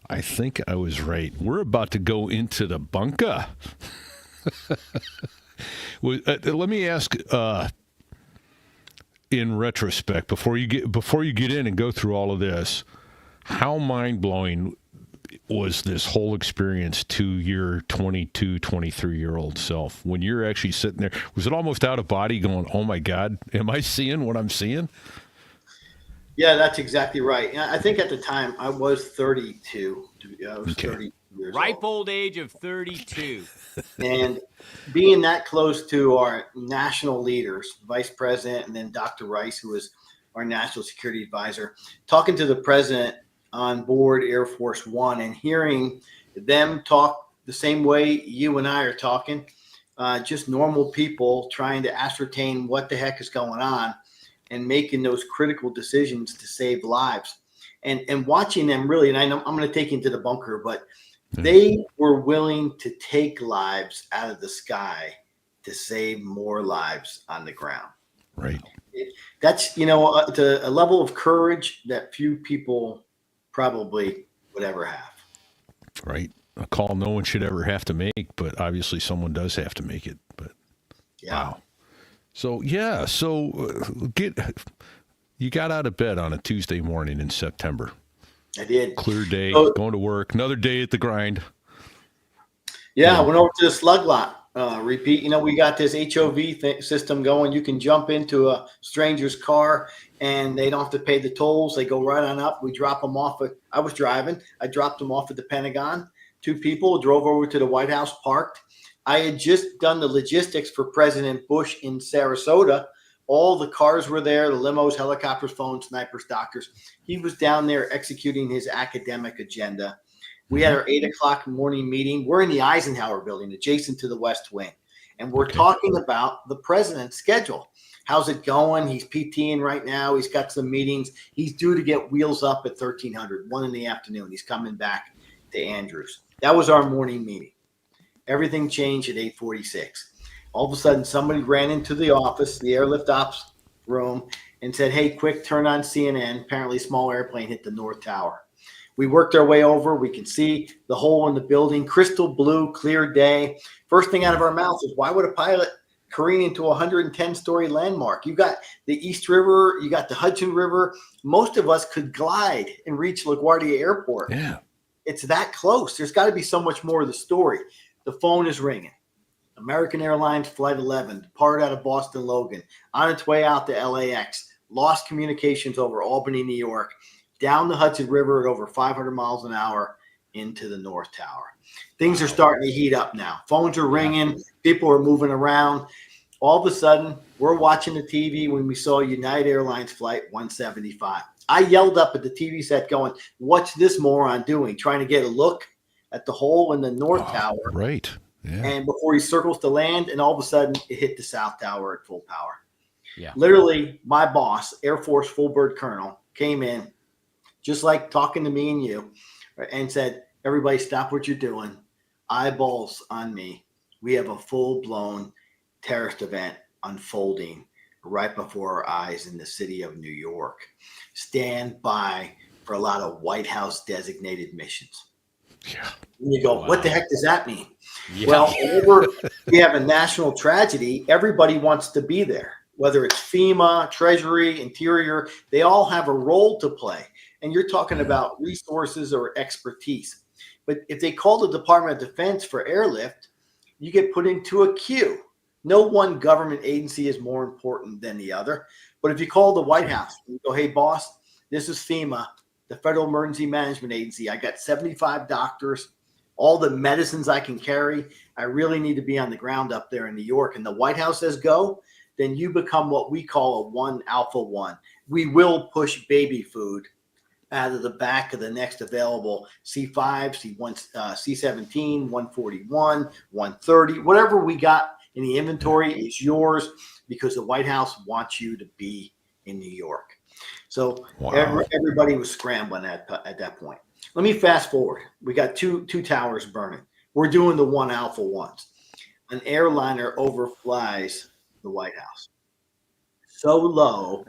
I think I was right. We're about to go into the bunker. Let me ask, in retrospect, before you get in and go through all of this, how mind-blowing was this whole experience to your 22, 23-year-old self? When you're actually sitting there, was it almost out of body going, oh my God, am I seeing what I'm seeing? Yeah, that's exactly right. I think at the time I was 32. I was 30 years Ripe old. old age of 32. And being that close to our national leaders, Vice President, and then Dr. Rice, who was our national security advisor, talking to the president on board Air Force One and hearing them talk the same way you and I are talking, just normal people trying to ascertain what the heck is going on. and making those critical decisions to save lives. And watching them really, and I know I'm going to take you into the bunker, but they were willing to take lives out of the sky to save more lives on the ground. Right. That's, it's a level of courage that few people probably would ever have. Right. A call no one should ever have to make, but obviously someone does have to make it. But Yeah. wow. So you got out of bed on a Tuesday morning in September. I did. Clear day, So- going to work, another day at the grind. Yeah, I went over to the slug lot. Repeat, we got this HOV system going. You can jump into a stranger's car and they don't have to pay the tolls. They go right on up. We drop them off. I was driving. I dropped them off at the Pentagon. 2 people drove over to the White House, parked. I had just done the logistics for President Bush in Sarasota. All the cars were there, the limos, helicopters, phones, snipers, doctors. He was down there executing his academic agenda. We had our 8:00 morning meeting. We're in the Eisenhower building, adjacent to the West Wing. And we're talking about the president's schedule. How's it going? He's PTing right now. He's got some meetings. He's due to get wheels up at 1300, 1 in the afternoon. He's coming back to Andrews. That was our morning meeting. Everything changed at 8:46. All of a sudden, somebody ran into the office, the airlift ops room, and said, "Hey, quick, turn on CNN." Apparently, a small airplane hit the North Tower. We worked our way over. We can see the hole in the building, crystal blue, clear day. First thing out of our mouths is, why would a pilot careen into a 110-story landmark? You got the East River, you got the Hudson River. Most of us could glide and reach LaGuardia Airport. Yeah. It's that close. There's got to be so much more of the story. The phone is ringing. American Airlines Flight 11, departed out of Boston Logan, on its way out to LAX, lost communications over Albany, New York, down the Hudson River at over 500 miles an hour into the North Tower. Things are starting to heat up now. Phones are ringing. People are moving around. All of a sudden, we're watching the TV when we saw United Airlines Flight 175. I yelled up at the TV set going, "What's this moron doing?" Trying to get a look at the hole in the North Tower. Right. Yeah. And before he circles to land, and all of a sudden it hit the South Tower at full power. Yeah. Literally, my boss, Air Force Full Bird Colonel, came in, just like talking to me and you, and said, "Everybody stop what you're doing. Eyeballs on me. We have a full-blown terrorist event unfolding right before our eyes in the city of New York. Stand by for a lot of White House designated missions." Yeah. And you go, What the heck does that mean? Yeah. Well, whenever we have a national tragedy, everybody wants to be there, whether it's FEMA, Treasury, Interior, they all have a role to play. And you're talking about resources or expertise. But if they call the Department of Defense for airlift, you get put into a queue. No one government agency is more important than the other. But if you call the White House and you go, "Hey, boss, this is FEMA, the Federal Emergency Management Agency. I got 75 doctors, all the medicines I can carry. I really need to be on the ground up there in New York." And the White House says go, then you become what we call a 1 Alpha 1. We will push baby food out of the back of the next available C5, C1, C17, 141, 130, whatever we got in the inventory is yours, because the White House wants you to be in New York. So everybody was scrambling at that point. Let me fast forward. We got two towers burning. We're doing the 1 Alpha 1s. An airliner overflies the White House. So low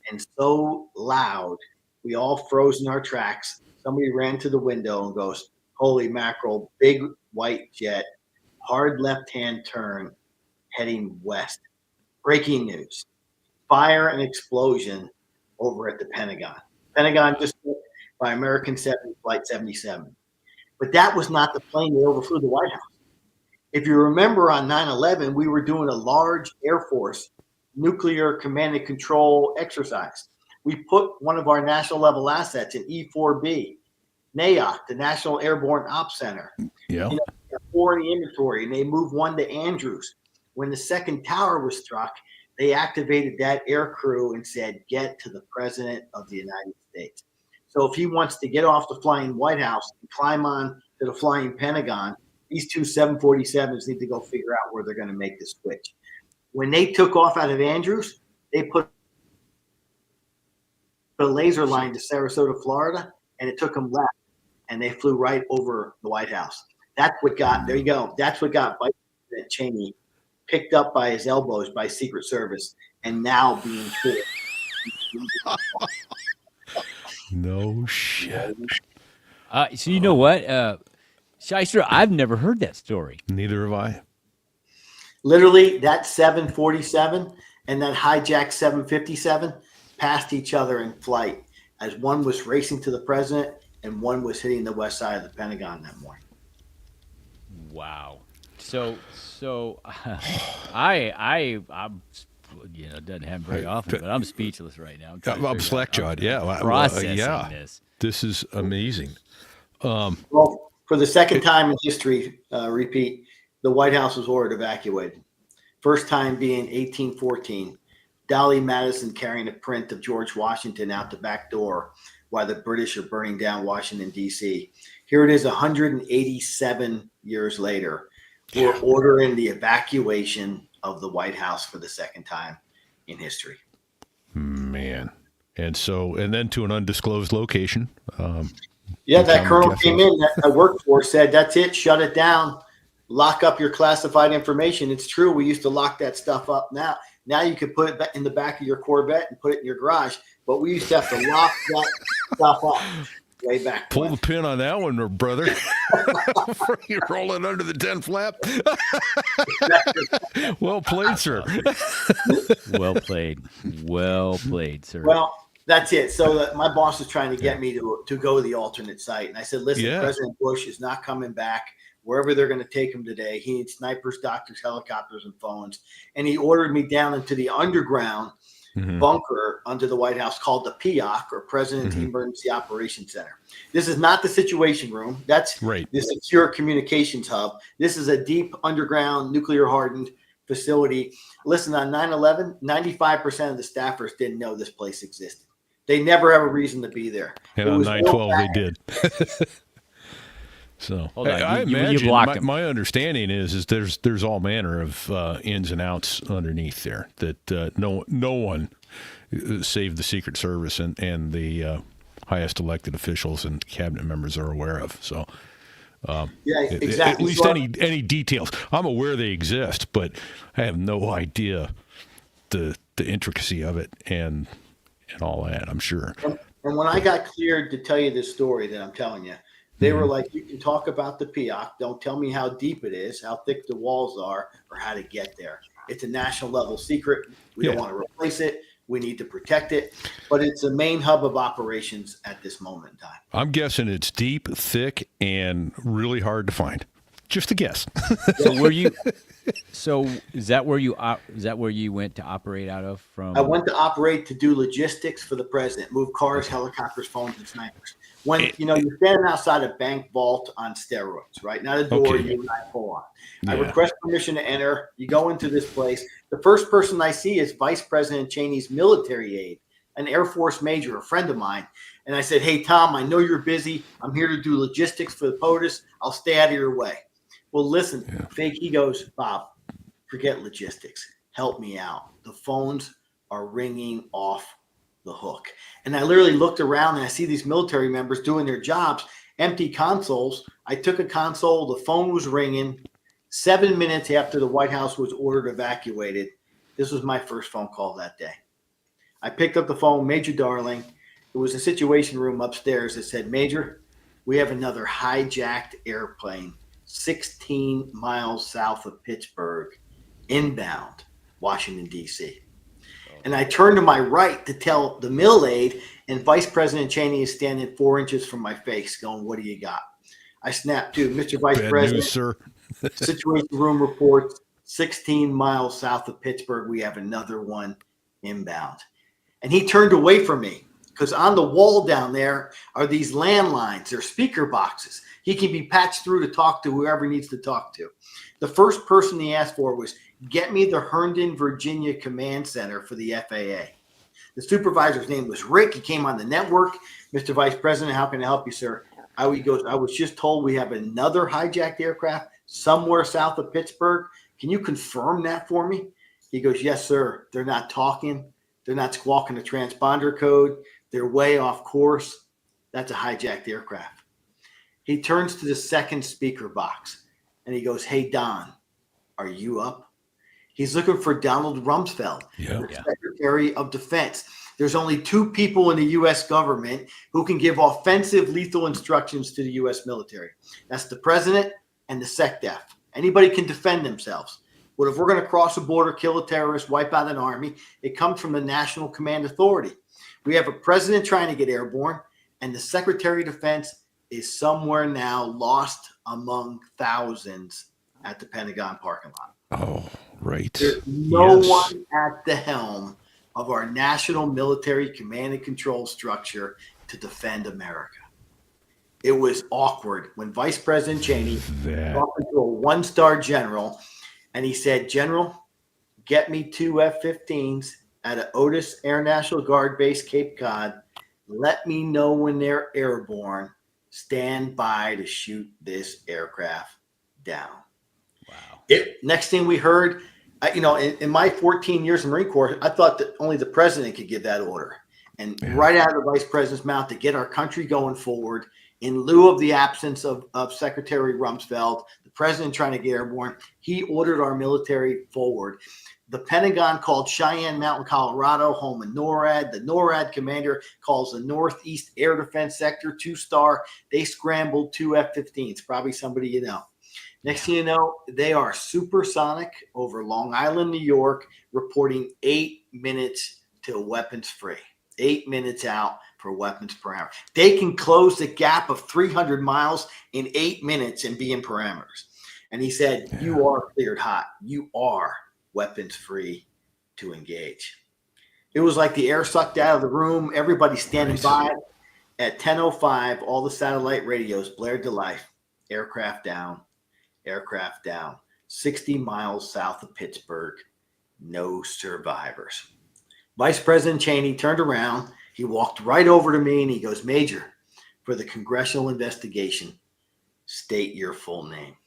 and so loud, we all froze in our tracks. Somebody ran to the window and goes, "Holy mackerel, big white jet, hard left-hand turn, heading west." Breaking news. Fire and explosion over at the Pentagon. Pentagon just hit by American 7 Flight 77. But that was not the plane that overflew the White House. If you remember, on 9/11, we were doing a large Air Force nuclear command and control exercise. We put one of our national level assets in E4B, NAOC, the National Airborne Ops Center. Yeah. 4 in the inventory, and they moved 1 to Andrews. When the second tower was struck, they activated that air crew and said, "Get to the President of the United States." So if he wants to get off the flying White House and climb on to the flying Pentagon, these 2 747s need to go figure out where they're going to make the switch. When they took off out of Andrews, they put put a laser line to Sarasota, Florida, and it took them left, and they flew right over the White House. That's what got, there you go. That's what got Vice President Cheney picked up by his elbows by Secret Service and now being treated. No shit. So you know what, Shyster, I've never heard that story. Neither have I. Literally, that 747 and that hijacked 757 passed each other in flight as one was racing to the president and one was hitting the west side of the Pentagon that morning. Wow. So I'm it doesn't happen very often, but I'm speechless right now. I'm slack-jawed. Yeah. Processing yeah. this. This is amazing. Well, for the second time in history, repeat, the White House was ordered evacuated. First time being 1814. Dolly Madison carrying a print of George Washington out the back door while the British are burning down Washington, D.C. Here it is 187 years later. We're ordering the evacuation of the White House for the second time in history. Man. And then to an undisclosed location. That colonel came in that I worked for, said, that's it, shut it down, lock up your classified information. It's true. We used to lock that stuff up. Now you can put it in the back of your Corvette and put it in your garage, but we used to have to lock that stuff up way back. Pull the pin on that one, brother. You're rolling under the 10 flap. Well played, sir. Well played, sir. Well, that's it. So my boss is trying to get me to go to the alternate site. And I said, listen, President Bush is not coming back wherever they're going to take him today. He needs snipers, doctors, helicopters, and phones. And he ordered me down into the underground bunker under the White House called the PIOC, or President's Emergency Operations Center. This is not the Situation Room. That's right. The Secure Communications Hub. This is a deep underground nuclear hardened facility. Listen, on 9/11, 95% of the staffers didn't know this place existed. They never have a reason to be there. And on 9/12, they did. So hold on. I you imagine my understanding is there's all manner of ins and outs underneath there that no one, save the Secret Service and the highest elected officials and cabinet members, are aware of. So exactly. At least any details. I'm aware they exist, but I have no idea the intricacy of it and all that, I'm sure. And when I got cleared to tell you this story that I'm telling you, they were like, you can talk about the PIOC. Don't tell me how deep it is, how thick the walls are, or how to get there. It's a national level secret. We don't want to replace it. We need to protect it. But it's a main hub of operations at this moment in time. I'm guessing it's deep, thick, and really hard to find. Just a guess. So is that where you went to operate out of from? I went to operate to do logistics for the president, move cars, helicopters, phones, and snipers. When you're standing outside a bank vault on steroids, right? Not a door you and I pull on. I request permission to enter. You go into this place. The first person I see is Vice President Cheney's military aide, an Air Force major, a friend of mine. And I said, hey, Tom, I know you're busy. I'm here to do logistics for the POTUS. I'll stay out of your way. Well, listen, Fake, he goes, Bob, forget logistics. Help me out. The phones are ringing off the hook. And I literally looked around and I see these military members doing their jobs, empty consoles. I took a console. The phone was ringing. 7 minutes after the White House was ordered evacuated, this was my first phone call that day. I picked up the phone, Major Darling. It was a Situation Room upstairs that said, Major, we have another hijacked airplane 16 miles south of Pittsburgh, inbound Washington, D.C. And I turned to my right to tell the mill aide, and Vice President Cheney is standing 4 inches from my face going, what do you got? I snapped to Mr. Vice Bad President. news, sir. Situation Room reports 16 miles south of Pittsburgh, we have another one inbound. And he turned away from me because on the wall down there are these landlines. They're speaker boxes. He can be patched through to talk to whoever he needs to talk to. The first person he asked for was, get me the Herndon, Virginia Command Center for the FAA. The supervisor's name was Rick. He came on the network. Mr. Vice President, how can I help you, sir? I was just told we have another hijacked aircraft somewhere south of Pittsburgh. Can you confirm that for me? He goes, yes, sir. They're not talking. They're not squawking a transponder code. They're way off course. That's a hijacked aircraft. He turns to the second speaker box and he goes, "Hey, Don, are you up?" He's looking for Donald Rumsfeld, the Secretary of Defense. There's only two people in the U.S. government who can give offensive lethal instructions to the U.S. military. That's the president and the SecDef. Anybody can defend themselves. But if we're going to cross a border, kill a terrorist, wipe out an army, it comes from the National Command Authority. We have a president trying to get airborne, and the Secretary of Defense is somewhere now lost among thousands at the Pentagon parking lot. Oh, right. There's no one at the helm of our national military command and control structure to defend America. It was awkward when Vice President Cheney talked to a one-star general, and he said, "General, get me 2 F-15s at an Otis Air National Guard Base, Cape Cod. Let me know when they're airborne. Stand by to shoot this aircraft down." Next thing we heard, in my 14 years in the Marine Corps, I thought that only the president could give that order. And right out of the vice president's mouth, to get our country going forward, in lieu of the absence of Secretary Rumsfeld, the president trying to get airborne, he ordered our military forward. The Pentagon called Cheyenne Mountain, Colorado, home of NORAD. The NORAD commander calls the Northeast Air Defense Sector 2-star. They scrambled 2 F-15s, probably somebody you know. Next thing you know, they are supersonic over Long Island, New York, reporting 8 minutes to weapons free. 8 minutes out for weapons per hour. They can close the gap of 300 miles in 8 minutes and be in parameters. And he said, "You are cleared hot. You are weapons free to engage." It was like the air sucked out of the room. Everybody standing by. At 10:05, all the satellite radios blared to life. Aircraft down. Aircraft down. 60 miles south of Pittsburgh. No survivors. Vice President Cheney turned around. He walked right over to me and he goes, "Major, for the congressional investigation, state your full name."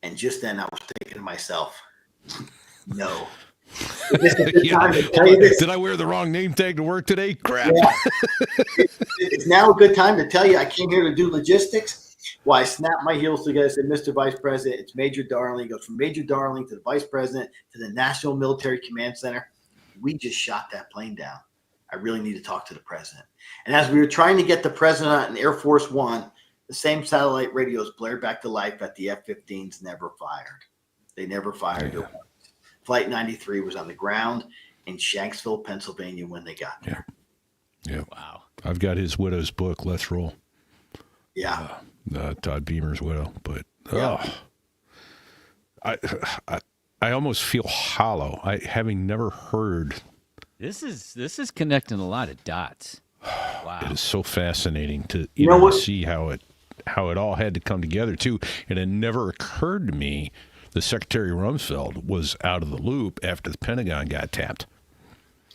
And just then I was thinking to myself, no. Is this a good time to tell you this? Did I wear the wrong name tag to work today? Crap. Yeah. It's now a good time to tell you I came here to do logistics. Well, I snapped my heels together and said, "Mr. Vice President, it's Major Darling." He goes from Major Darling to the Vice President to the National Military Command Center. "We just shot that plane down. I really need to talk to the president." And as we were trying to get the president in Air Force One, the same satellite radios blared back to life that the F-15s never fired. They never fired their weapons. Flight 93 was on the ground in Shanksville, Pennsylvania when they got there. Yeah. Wow. I've got his widow's book, Let's Roll. Yeah. Todd Beamer's widow. But I almost feel hollow. Having never heard. This is connecting a lot of dots. Wow. It is so fascinating to to see how it all had to come together too. And it never occurred to me the Secretary Rumsfeld was out of the loop after the Pentagon got tapped.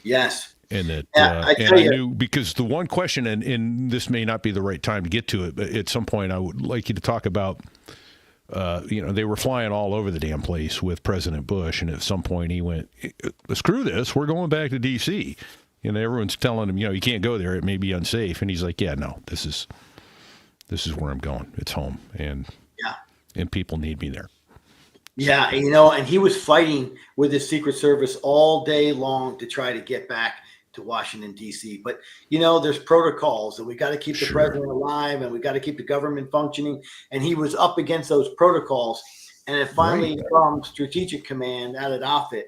Yes. And that, I knew, because the one question, and this may not be the right time to get to it, but at some point I would like you to talk about, they were flying all over the damn place with President Bush, and at some point he went, "Screw this, we're going back to D.C." Everyone's telling him, you can't go there, it may be unsafe, and he's like, "Yeah, no, this is where I'm going. It's home, and people need me there." Yeah, and he was fighting with his Secret Service all day long to try to get back to Washington, D.C. But, there's protocols, and we got to keep the president alive, and we got to keep the government functioning. And he was up against those protocols. And then finally, from Strategic Command out at Offutt,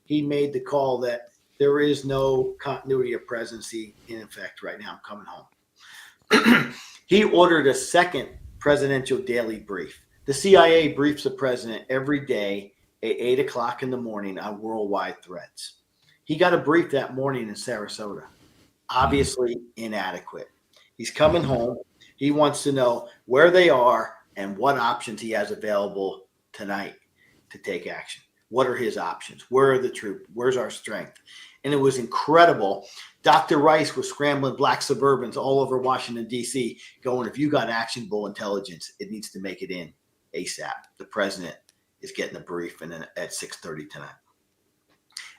he made the call that there is no continuity of presidency in effect right now. I'm coming home. He ordered a second presidential daily brief. The CIA briefs the president every day at 8 o'clock in the morning on worldwide threats. He got a brief that morning in Sarasota. Obviously inadequate. He's coming home. He wants to know where they are and what options he has available tonight to take action. What are his options? Where are the troops? Where's our strength? And it was incredible. Dr. Rice was scrambling black Suburbans all over Washington, D.C., going, "If you got actionable intelligence, it needs to make it in ASAP." The president is getting a brief at 6:30 tonight.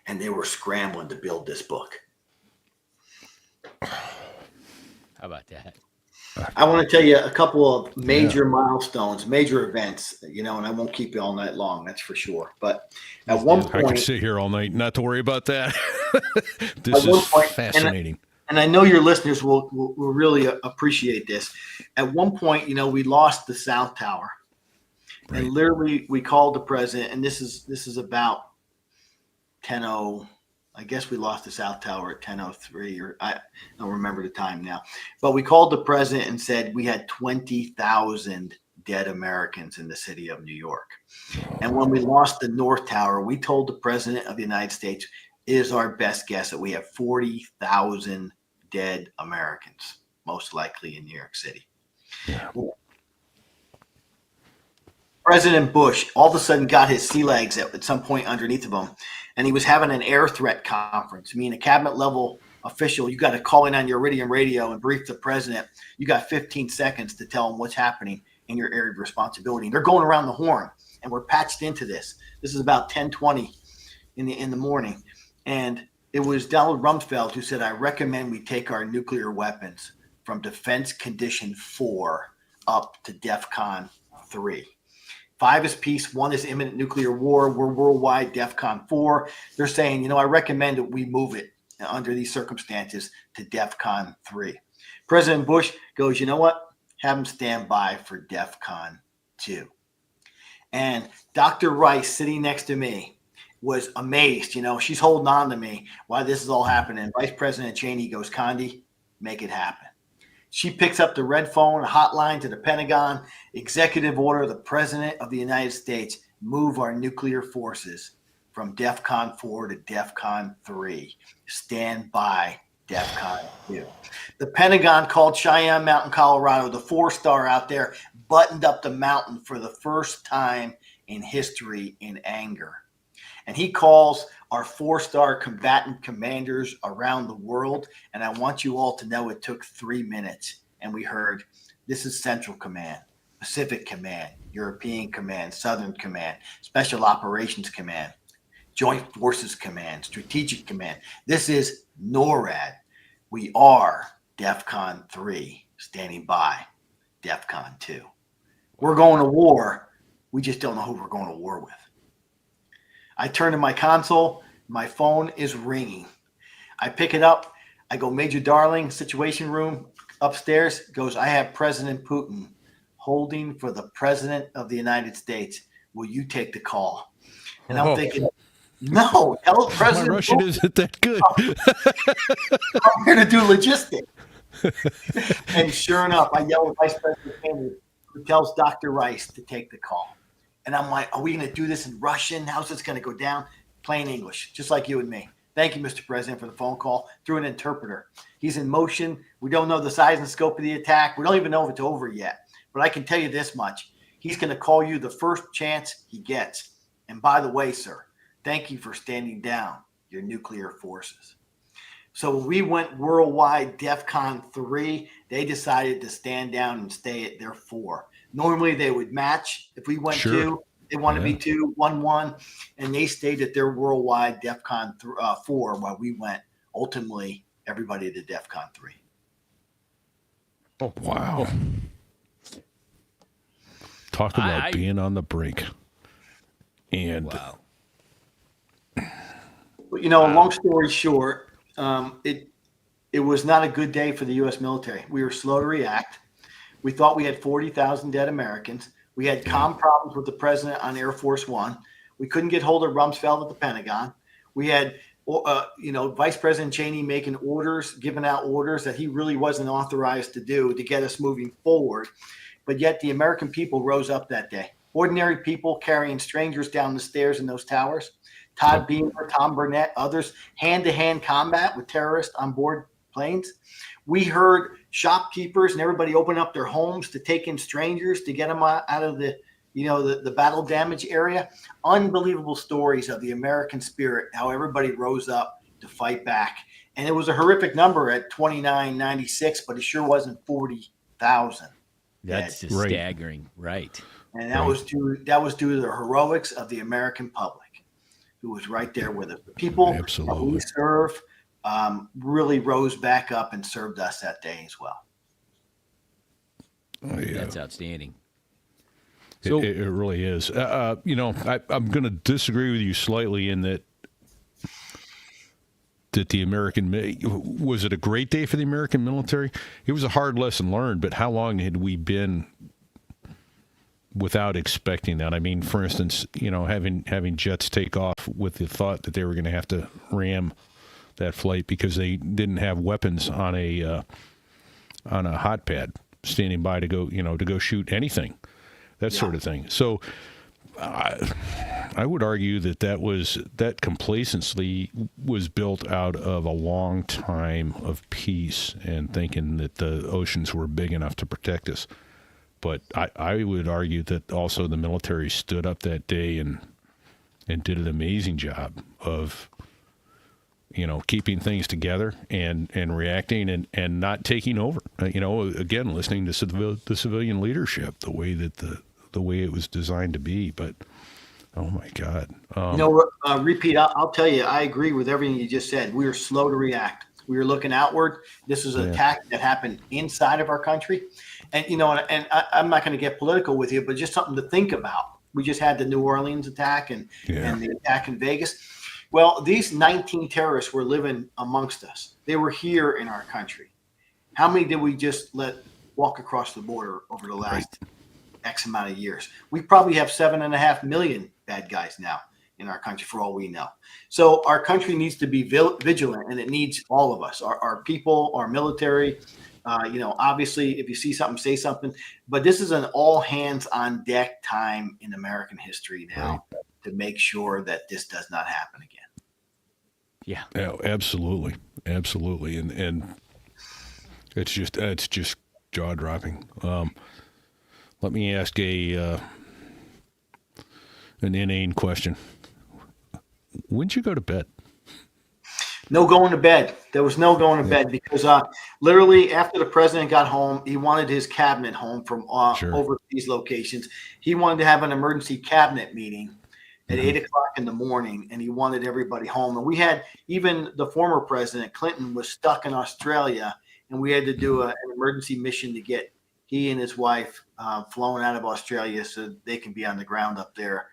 And they were scrambling to build this book. How about that? I want to tell you a couple of major milestones, major events, and I won't keep you all night long, that's for sure. But at one I could point, sit here all night, not to worry about that. This At one is point, fascinating. and I know your listeners will really appreciate this. At one point, we lost the South Tower, Right. and literally we called the president, and this is about 10:00. I guess we lost the South Tower at 10:03, or I don't remember the time now. But we called the president and said we had 20,000 dead Americans in the city of New York. And when we lost the North Tower, we told the president of the United States, it is our best guess that we have 40,000 dead Americans, most likely in New York City. Yeah. President Bush all of a sudden got his sea legs at some point underneath of him, and he was having an air threat conference. I mean, a cabinet level official, you got to call in on your Iridium radio and brief the president. You got 15 seconds to tell him what's happening in your area of responsibility. They're going around the horn, and we're patched into this. This is about 10:20 in the morning, and it was Donald Rumsfeld who said, "I recommend we take our nuclear weapons from Defense Condition 4 up to DEFCON 3." 5 is peace. 1 is imminent nuclear war. We're worldwide DEFCON 4. They're saying, I recommend that we move it under these circumstances to DEFCON 3. President Bush goes, you know what? Have them stand by for DEFCON 2. And Dr. Rice, sitting next to me, was amazed. She's holding on to me while this is all happening. Vice President Cheney goes, Condi, make it happen. She picks up the red phone, a hotline to the Pentagon, executive order, the President of the United States, move our nuclear forces from DEFCON 4 to DEFCON 3. Stand by DEFCON 2. The Pentagon called Cheyenne Mountain, Colorado, the 4-star out there, buttoned up the mountain for the first time in history in anger. And he calls our 4-star combatant commanders around the world. And I want you all to know it took 3 minutes. And we heard, this is Central Command, Pacific Command, European Command, Southern Command, Special Operations Command, Joint Forces Command, Strategic Command. This is NORAD. We are DEFCON 3, standing by DEFCON 2. We're going to war. We just don't know who we're going to war with. I turn to my console. My phone is ringing. I pick it up. I go, Major Darling, Situation Room upstairs. Goes, I have President Putin holding for the President of the United States. Will you take the call? And I'm thinking, no, tell President My Russian Putin isn't that good. I'm here to do logistics. And sure enough, I yell at Vice President Kennedy, who tells Dr. Rice to take the call. And I'm like, are we going to do this in Russian? How's this going to go down? Plain English, just like you and me. Thank you, Mr. President, for the phone call through an interpreter. He's in motion. We don't know the size and scope of the attack. We don't even know if it's over yet. But I can tell you this much. He's going to call you the first chance he gets. And by the way, sir, thank you for standing down your nuclear forces. So when we went worldwide DEFCON 3, they decided to stand down and stay at their 4. Normally they would match if we went 2. They want to be 2, 1, 1, and they stayed at their worldwide DEFCON 4 while we went ultimately everybody to DEFCON 3. Oh, wow. Talk about being on the brink. And Wow. Long story short, it was not a good day for the U.S. military. We were slow to react. We thought we had 40,000 dead Americans. We had comm problems with the president on Air Force One. We couldn't get hold of Rumsfeld at the Pentagon. We had, Vice President Cheney making orders, giving out orders that he really wasn't authorized to do to get us moving forward. But yet the American people rose up that day. Ordinary people carrying strangers down the stairs in those towers. Todd Beamer, Tom Burnett, others, hand-to-hand combat with terrorists on board planes. We heard shopkeepers and everybody open up their homes to take in strangers to get them out of the battle damage area. Unbelievable stories of the American spirit, how everybody rose up to fight back. And it was a horrific number at 2996, but it sure wasn't 40,000. That's just staggering, right? And that was due to the heroics of the American public, who was right there with us. The people that we serve really rose back up and served us that day as well. Oh, yeah. That's outstanding. It, So it really is. I'm going to disagree with you slightly in that the American was it a great day for the American military? It was a hard lesson learned, but how long had we been without expecting that? I mean, for instance, having jets take off with the thought that they were going to have to ram that flight because they didn't have weapons on a hot pad standing by to go shoot anything, that sort of thing. So I would argue that complacency was built out of a long time of peace and thinking that the oceans were big enough to protect us. But I would argue that also the military stood up that day and did an amazing job of keeping things together and reacting and not taking over. Again, listening to the civilian leadership, the way it was designed to be. But oh my God. Repeat, I'll tell you, I agree with everything you just said. We were slow to react. We were looking outward. This was an attack that happened inside of our country. And, I'm not going to get political with you, but just something to think about. We just had the New Orleans attack and the attack in Vegas. Well, these 19 terrorists were living amongst us. They were here in our country. How many did we just let walk across the border over the last X amount of years? We probably have 7.5 million bad guys now in our country for all we know. So our country needs to be vigilant, and it needs all of us, our people, our military. Obviously, if you see something, say something. But this is an all hands on deck time in American history now to make sure that this does not happen again. yeah. Yeah, absolutely, and it's just jaw dropping. Let me ask an inane question. When'd you go to bed? No going to bed. There was no going to bed because literally after the president got home, he wanted his cabinet home from overseas locations. He wanted to have an emergency cabinet meeting at 8 o'clock in the morning, and he wanted everybody home. And we had even the former president, Clinton, was stuck in Australia, and we had to do an emergency mission to get he and his wife flown out of Australia so they can be on the ground up there.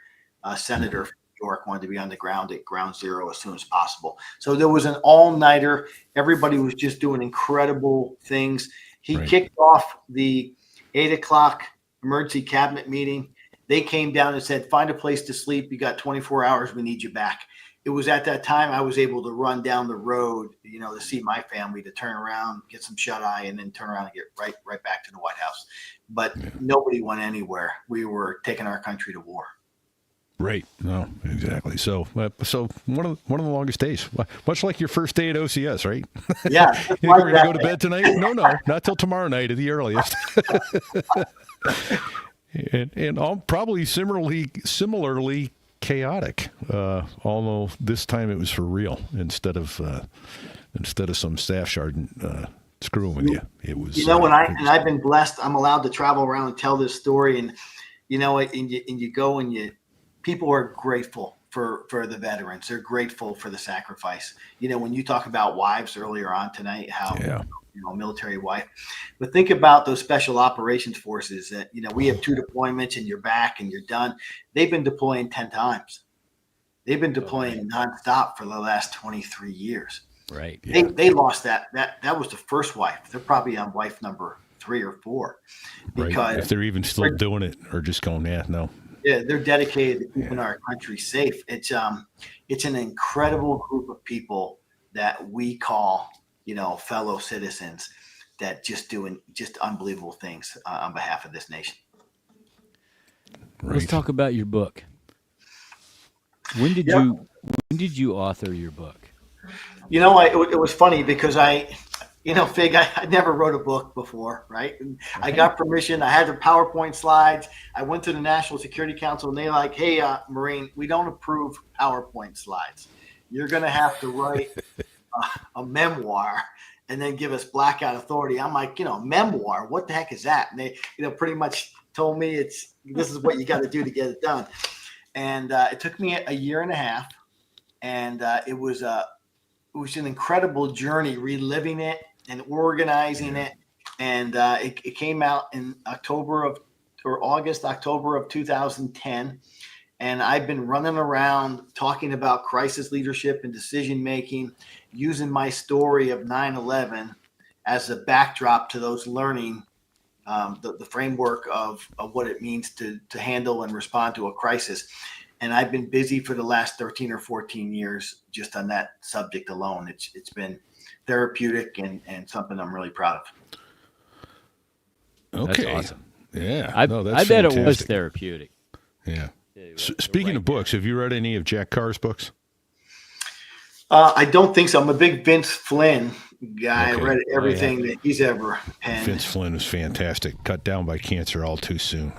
Senator from New York wanted to be on the ground at ground zero as soon as possible. So there was an all-nighter. Everybody was just doing incredible things. He kicked off the 8 o'clock emergency cabinet meeting. They came down and said, find a place to sleep. You got 24 hours. We need you back. It was at that time I was able to run down the road, to see my family, to turn around, get some shut eye, and then turn around and get right back to the White House. But nobody went anywhere. We were taking our country to war. Right. No, exactly. So one of the longest days, much like your first day at OCS, right? Yeah. You think we're going to go to bed tonight? No, not till tomorrow night at the earliest. and all probably similarly chaotic, although this time it was for real instead of some staff sergeant screwing with you. It was. I've been blessed. I'm allowed to travel around and tell this story, and you go and people are grateful for the veterans. They're grateful for the sacrifice. When you talk about wives earlier on tonight, how military wife, but think about those special operations forces that we have 2 deployments and you're back and you're done. They've been deploying 10 times. They've been deploying nonstop for the last 23 years. Right. Yeah. They lost that was the first wife. They're probably on wife number 3 or 4. Because if they're even still doing it or just going, no. Yeah, they're dedicated to keeping our country safe. It's an incredible group of people that we call, fellow citizens that just doing just unbelievable things on behalf of this nation. Right. Let's talk about your book. When did you author your book? It was funny because Fig, I never wrote a book before, right? And I got permission. I had the PowerPoint slides. I went to the National Security Council, and they like, hey, Marine, we don't approve PowerPoint slides. You're going to have to write a memoir and then give us blackout authority. I'm like, memoir, what the heck is that? And they, pretty much told me this is what you got to do to get it done. And it took me a year and a half, and it was an incredible journey, reliving it and organizing it and it came out in October of 2010. And I've been running around talking about crisis leadership and decision making, using my story of 9/11 as a backdrop to those learning the framework of what it means to handle and respond to a crisis. And I've been busy for the last 13 or 14 years just on that subject alone. It's been therapeutic and something I'm really proud of. Okay. That's awesome. Yeah. I No, that's bet it was fantastic. therapeutic. Yeah. Speaking of books, have you read any of Jack Carr's books? I don't think so. I'm a big Vince Flynn guy. Okay. I read everything that he's ever penned. Vince Flynn was fantastic. Cut down by cancer all too soon.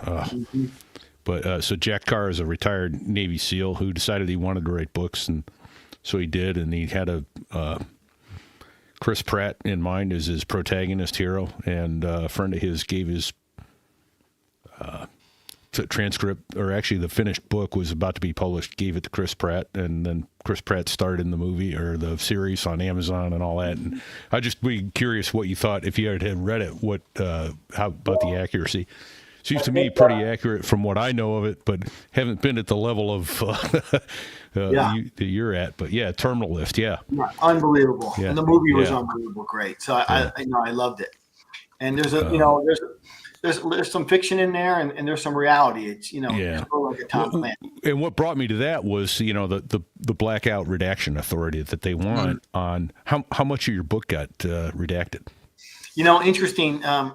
But so Jack Carr is a retired Navy SEAL who decided he wanted to write books, and so he did. And he had a Chris Pratt in mind as his protagonist hero, and a friend of his gave his transcript, or actually the finished book was about to be published, gave it to Chris Pratt, and then Chris Pratt starred in the movie or the series on Amazon and all that. And I'd just be curious what you thought if you had read it, how about the accuracy. Seems to me pretty accurate from what I know of it, but haven't been at the level of that you're at. But yeah, Terminal List, yeah. Unbelievable. Yeah. And the movie was Yeah. unbelievable, great. So I loved it. And there's there's some fiction in there, and there's some reality. It's it's sort of like a Tom Clancy. And what brought me to that was the blackout redaction authority that they want on how much of your book got redacted. Interesting. I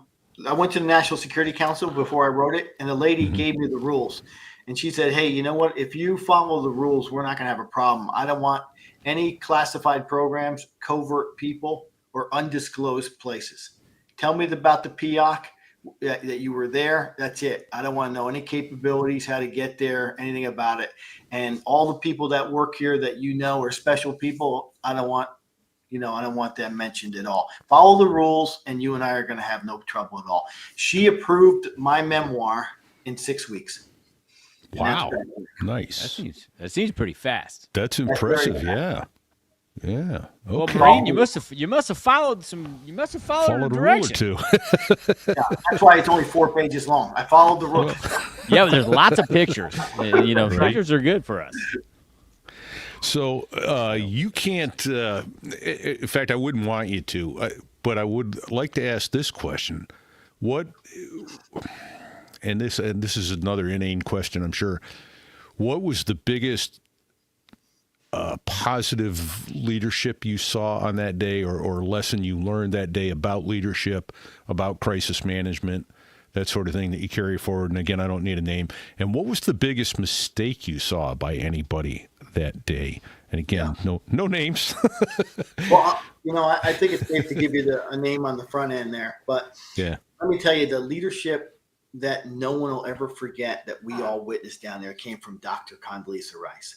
went to the National Security Council before I wrote it, and the lady gave me the rules. And she said, hey, you know what? If you follow the rules, we're not going to have a problem. I don't want any classified programs, covert people, or undisclosed places. Tell me about the PIOC, that you were there. That's it. I don't want to know any capabilities, how to get there, anything about it. And all the people that work here that are special people, I don't want them mentioned at all. Follow the rules, and you and I are going to have no trouble at all. She approved my memoir in 6 weeks. Wow. Nice. That seems pretty fast. That's impressive. Yeah. Yeah. Okay. Well, Breen, you must have followed Followed the a rule or direction. two. That's why it's only 4 pages long. I followed the rules. Yeah, but there's lots of pictures. Pictures are good for us. So you can't. In fact, I wouldn't want you to. But I would like to ask this question: what? And this is another inane question, I'm sure. What was the biggest positive leadership you saw on that day, or lesson you learned that day about leadership, about crisis management, that sort of thing that you carry forward? And again, I don't need a name. And what was the biggest mistake you saw by anybody that day? And again, no names. Well, I think it's safe to give you a name on the front end there. But let me tell you, the leadership that no one will ever forget that we all witnessed down there came from Dr. Condoleezza Rice.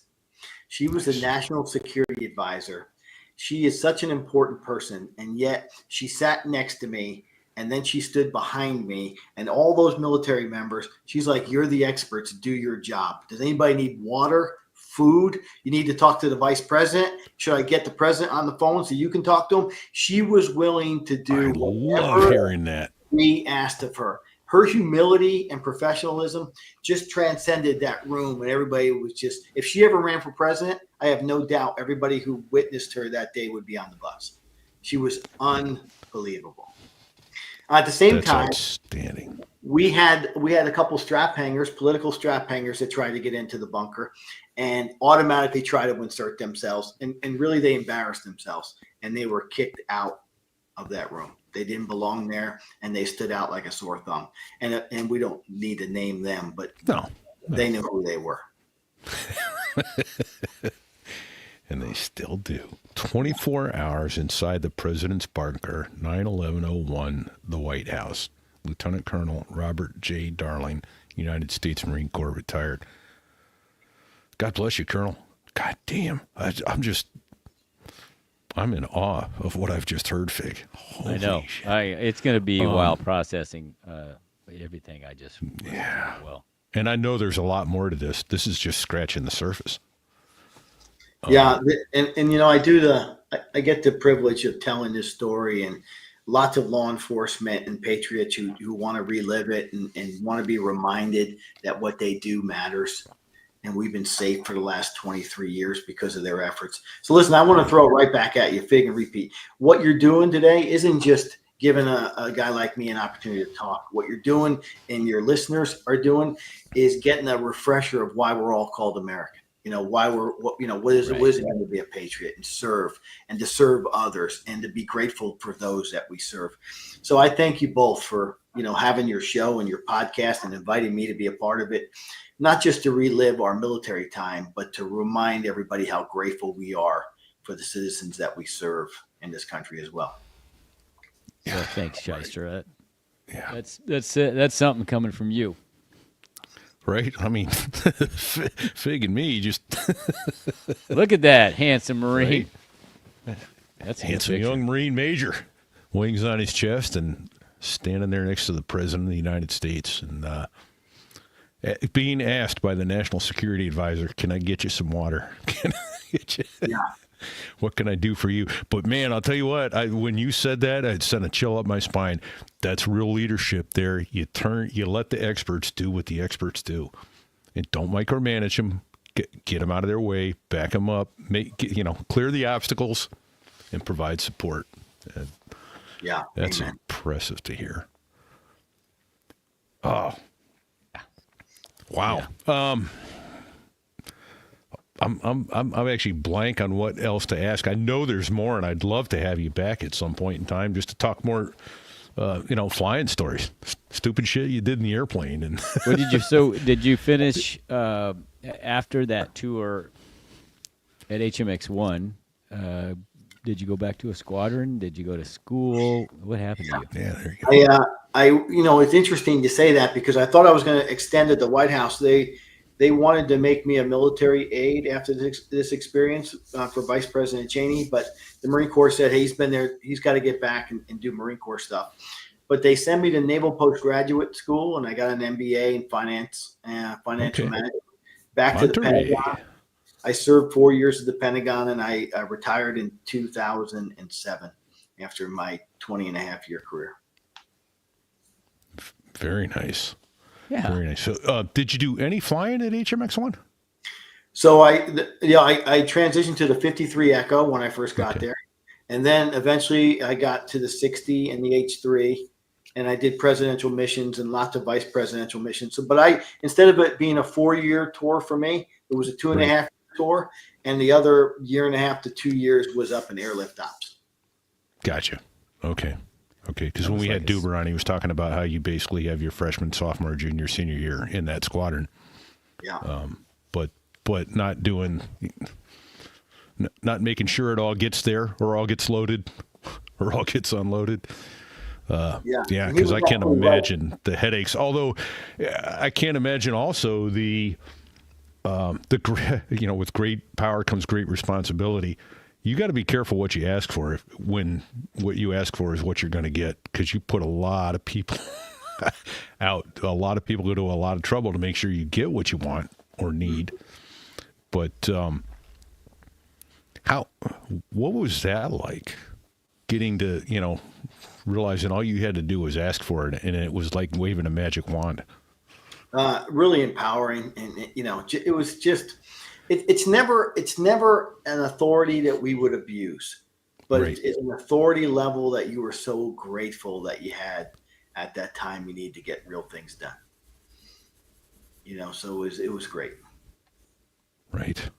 She was the National Security Advisor. She is such an important person, and yet she sat next to me, and then she stood behind me, and all those military members, she's like, you're the experts, do your job. Does anybody need water, food? You need to talk to the vice president? Should I get the president on the phone so you can talk to him? She was willing to do I love hearing that. we asked of her. Her humility and professionalism just transcended that room, and everybody was just, if she ever ran for president, I have no doubt everybody who witnessed her that day would be on the bus. She was unbelievable. At the same time, outstanding. we had a couple strap hangers, political strap hangers, that tried to get into the bunker and automatically try to insert themselves, and really they embarrassed themselves, and they were kicked out of that room. They didn't belong there, and they stood out like a sore thumb. And we don't need to name them, but they knew who they were. And they still do. 24 hours inside the president's bunker, 9/11/01, the White House. Lieutenant Colonel Robert J. Darling, United States Marine Corps, retired. God bless you, Colonel. God damn. I'm in awe of what I've just heard, Fig. Holy I know. shit. It's going to be a while processing everything I just. Well. And I know there's a lot more to this. This is just scratching the surface. And I get the privilege of telling this story, and lots of law enforcement and patriots who want to relive it and want to be reminded that what they do matters. And we've been safe for the last 23 years because of their efforts. So listen, I want to throw it right back at you, Fig and Repeat. What you're doing today isn't just giving a guy like me an opportunity to talk. What you're doing and your listeners are doing is getting a refresher of why we're all called American. Why what is it mean to be a patriot and serve and to serve others and to be grateful for those that we serve. So I thank you both for, having your show and your podcast and inviting me to be a part of it, not just to relive our military time, but to remind everybody how grateful we are for the citizens that we serve in this country as well. Well, thanks, Shyster. Yeah. That's something coming from you. Right? I mean, Fig and me just Look at that handsome Marine. Right? That's a handsome picture. young Marine major, wings on his chest, and standing there next to the President of the United States, and being asked by the National Security Advisor, "Can I get you some water? Can I get you? Yeah. What can I do for you?" But man, I'll tell you what. When you said that, it sent a chill up my spine. That's real leadership. There, you let the experts do what the experts do, and don't micromanage them. Get them out of their way, back them up, clear the obstacles, and provide support. And Yeah, that's amen. impressive to hear. Oh, wow. Yeah. I'm actually blank on what else to ask. I know there's more, and I'd love to have you back at some point in time just to talk more, flying stories, stupid shit you did in the airplane. And What did you finish after that tour at HMX-1? Did you go back to a squadron? Did you go to school? What happened to you? yeah, there you go. It's interesting to say that because I thought I was going to extend at the White House. They wanted to make me a military aide after this experience for Vice President Cheney, but the Marine Corps said, hey, he's been there. He's got to get back and do Marine Corps stuff. But they sent me to Naval Postgraduate School, and I got an MBA in finance and financial management. Back to the Pentagon. I served 4 years at the Pentagon, and I retired in 2007 after my 20-and-a-half-year career. Very nice. Yeah. Very nice. So, did you do any flying at HMX-1? So I transitioned to the 53 Echo when I first got there. And then eventually I got to the 60 and the H3, and I did presidential missions and lots of vice presidential missions. So, but instead of it being a 4-year tour for me, it was a 2.5-year tour. And the other 1.5 to 2 years was up in airlift ops. Gotcha. Okay. Because when we had Duber on, he was talking about how you basically have your freshman, sophomore, junior, senior year in that squadron. Yeah. But not making sure it all gets there or all gets loaded or all gets unloaded. Because I can't imagine the headaches. Although I can't imagine also with great power comes great responsibility. You got to be careful what you ask for when what you ask for is what you're going to get, because you put a lot of people out. A lot of people go to a lot of trouble to make sure you get what you want or need. But what was that like? Getting to, realizing all you had to do was ask for it, and it was like waving a magic wand. Really empowering, and it was just. It's never an authority that we would abuse, but it's an authority level that you were so grateful that you had at that time. You need to get real things done. So it was great. Right.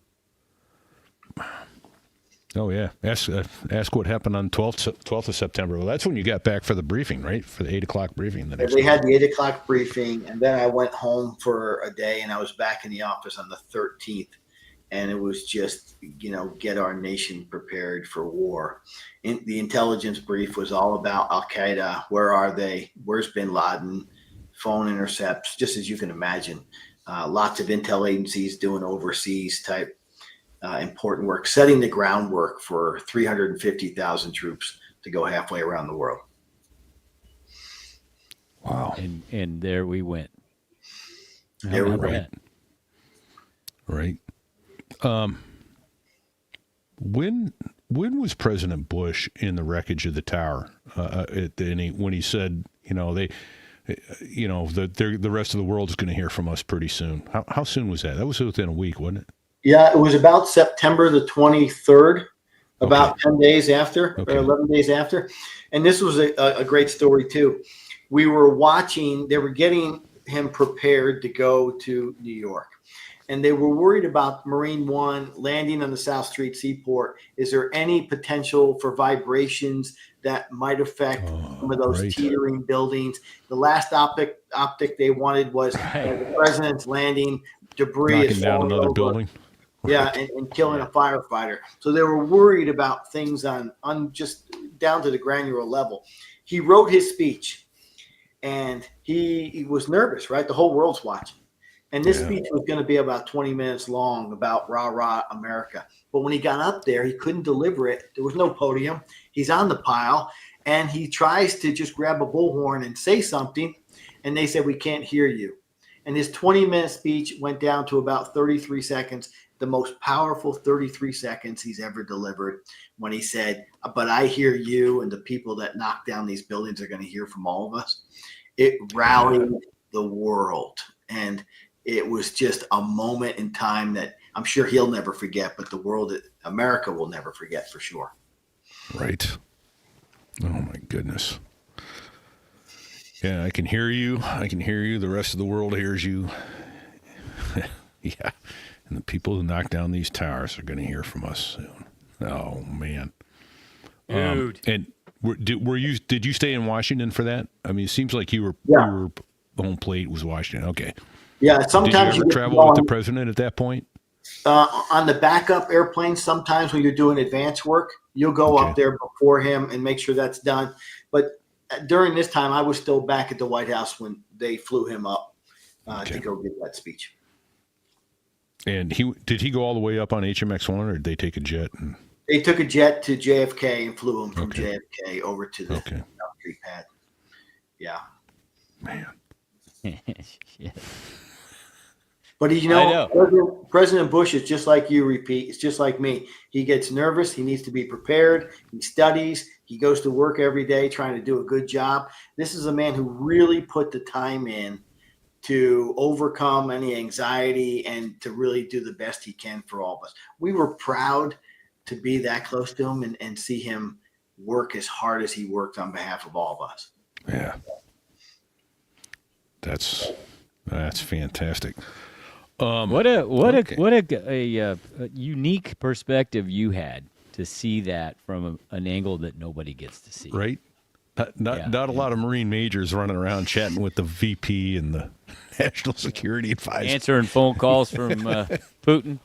Oh yeah. Ask what happened on 12th of September. Well, that's when you got back for the briefing, right? For the 8 o'clock briefing. They had the 8 o'clock briefing, and then I went home for a day, and I was back in the office on the 13th. And it was just, get our nation prepared for war. The intelligence brief was all about Al-Qaeda. Where are they? Where's bin Laden? Phone intercepts, just as you can imagine. Lots of intel agencies doing overseas type important work, setting the groundwork for 350,000 troops to go halfway around the world. Wow. And there we went. There we went. Right. when was President Bush in the wreckage of the tower? When he said, the rest of the world is going to hear from us pretty soon. How soon was that? That was within a week, wasn't it? Yeah, it was about September the 23rd, about 10 days after, or 11 days after. And this was a great story, too. We were watching, they were getting him prepared to go to New York. And they were worried about Marine One landing on the South Street Seaport. Is there any potential for vibrations that might affect some of those teetering buildings? The last optic they wanted was the president's landing, debris knocking is down falling another over. building. Yeah, and killing a firefighter. So they were worried about things on just down to the granular level. He wrote his speech, and he was nervous, right? The whole world's watching. And this speech was going to be about 20 minutes long about rah, rah, America. But when he got up there, he couldn't deliver it. There was no podium. He's on the pile, and he tries to just grab a bullhorn and say something, and they said, we can't hear you. And his 20-minute speech went down to about 33 seconds, the most powerful 33 seconds he's ever delivered, when he said, but I hear you, and the people that knock down these buildings are going to hear from all of us. It rallied the world. And it was just a moment in time that I'm sure he'll never forget, but the world, America, will never forget for sure. Right. Oh, my goodness. Yeah, I can hear you. I can hear you. The rest of the world hears you. Yeah. And the people who knock down these towers are going to hear from us soon. Oh, man. Dude. And did you stay in Washington for that? I mean, it seems like you were home plate was Washington. Okay. Yeah, sometimes did you ever travel with the president at that point? On the backup airplane, sometimes when you're doing advance work, you'll go up there before him and make sure that's done. But during this time, I was still back at the White House when they flew him up to go give that speech. And did he go all the way up on HMX-1, or did they take a jet? They took a jet to JFK and flew him from JFK over to the South Street pad. Yeah. Man. Shit. But President Bush is just like you, repeat. It's just like me. He gets nervous. He needs to be prepared. He studies. He goes to work every day trying to do a good job. This is a man who really put the time in to overcome any anxiety and to really do the best he can for all of us. We were proud to be that close to him and see him work as hard as he worked on behalf of all of us. Yeah. That's fantastic. What a unique perspective you had to see that from an angle that nobody gets to see. Right? Not a lot of Marine majors running around chatting with the VP and the National Security Advisor, answering phone calls from Putin.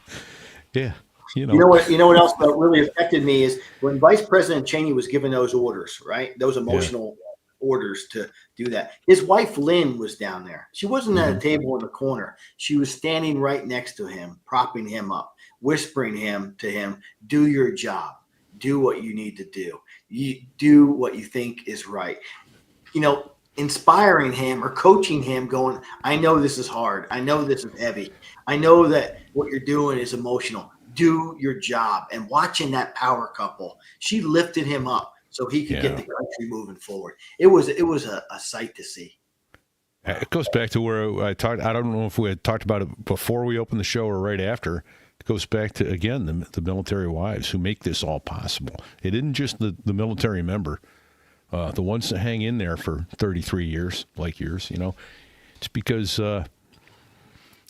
Yeah. You know what else that really affected me is when Vice President Cheney was given those orders, right? Those emotional orders to do that. His wife, Lynn, was down there. She wasn't at a table in the corner. She was standing right next to him, propping him up, whispering to him, do your job. Do what you need to do. You do what you think is right. Inspiring him or coaching him, going, I know this is hard. I know this is heavy. I know that what you're doing is emotional. Do your job. And watching that power couple, she lifted him up so he could get the country moving forward. It was a sight to see. It goes back to where I talked. I don't know if we had talked about it before we opened the show or right after. It goes back to, again, the military wives who make this all possible. It isn't just the military member, the ones that hang in there for 33 years, like yours. It's because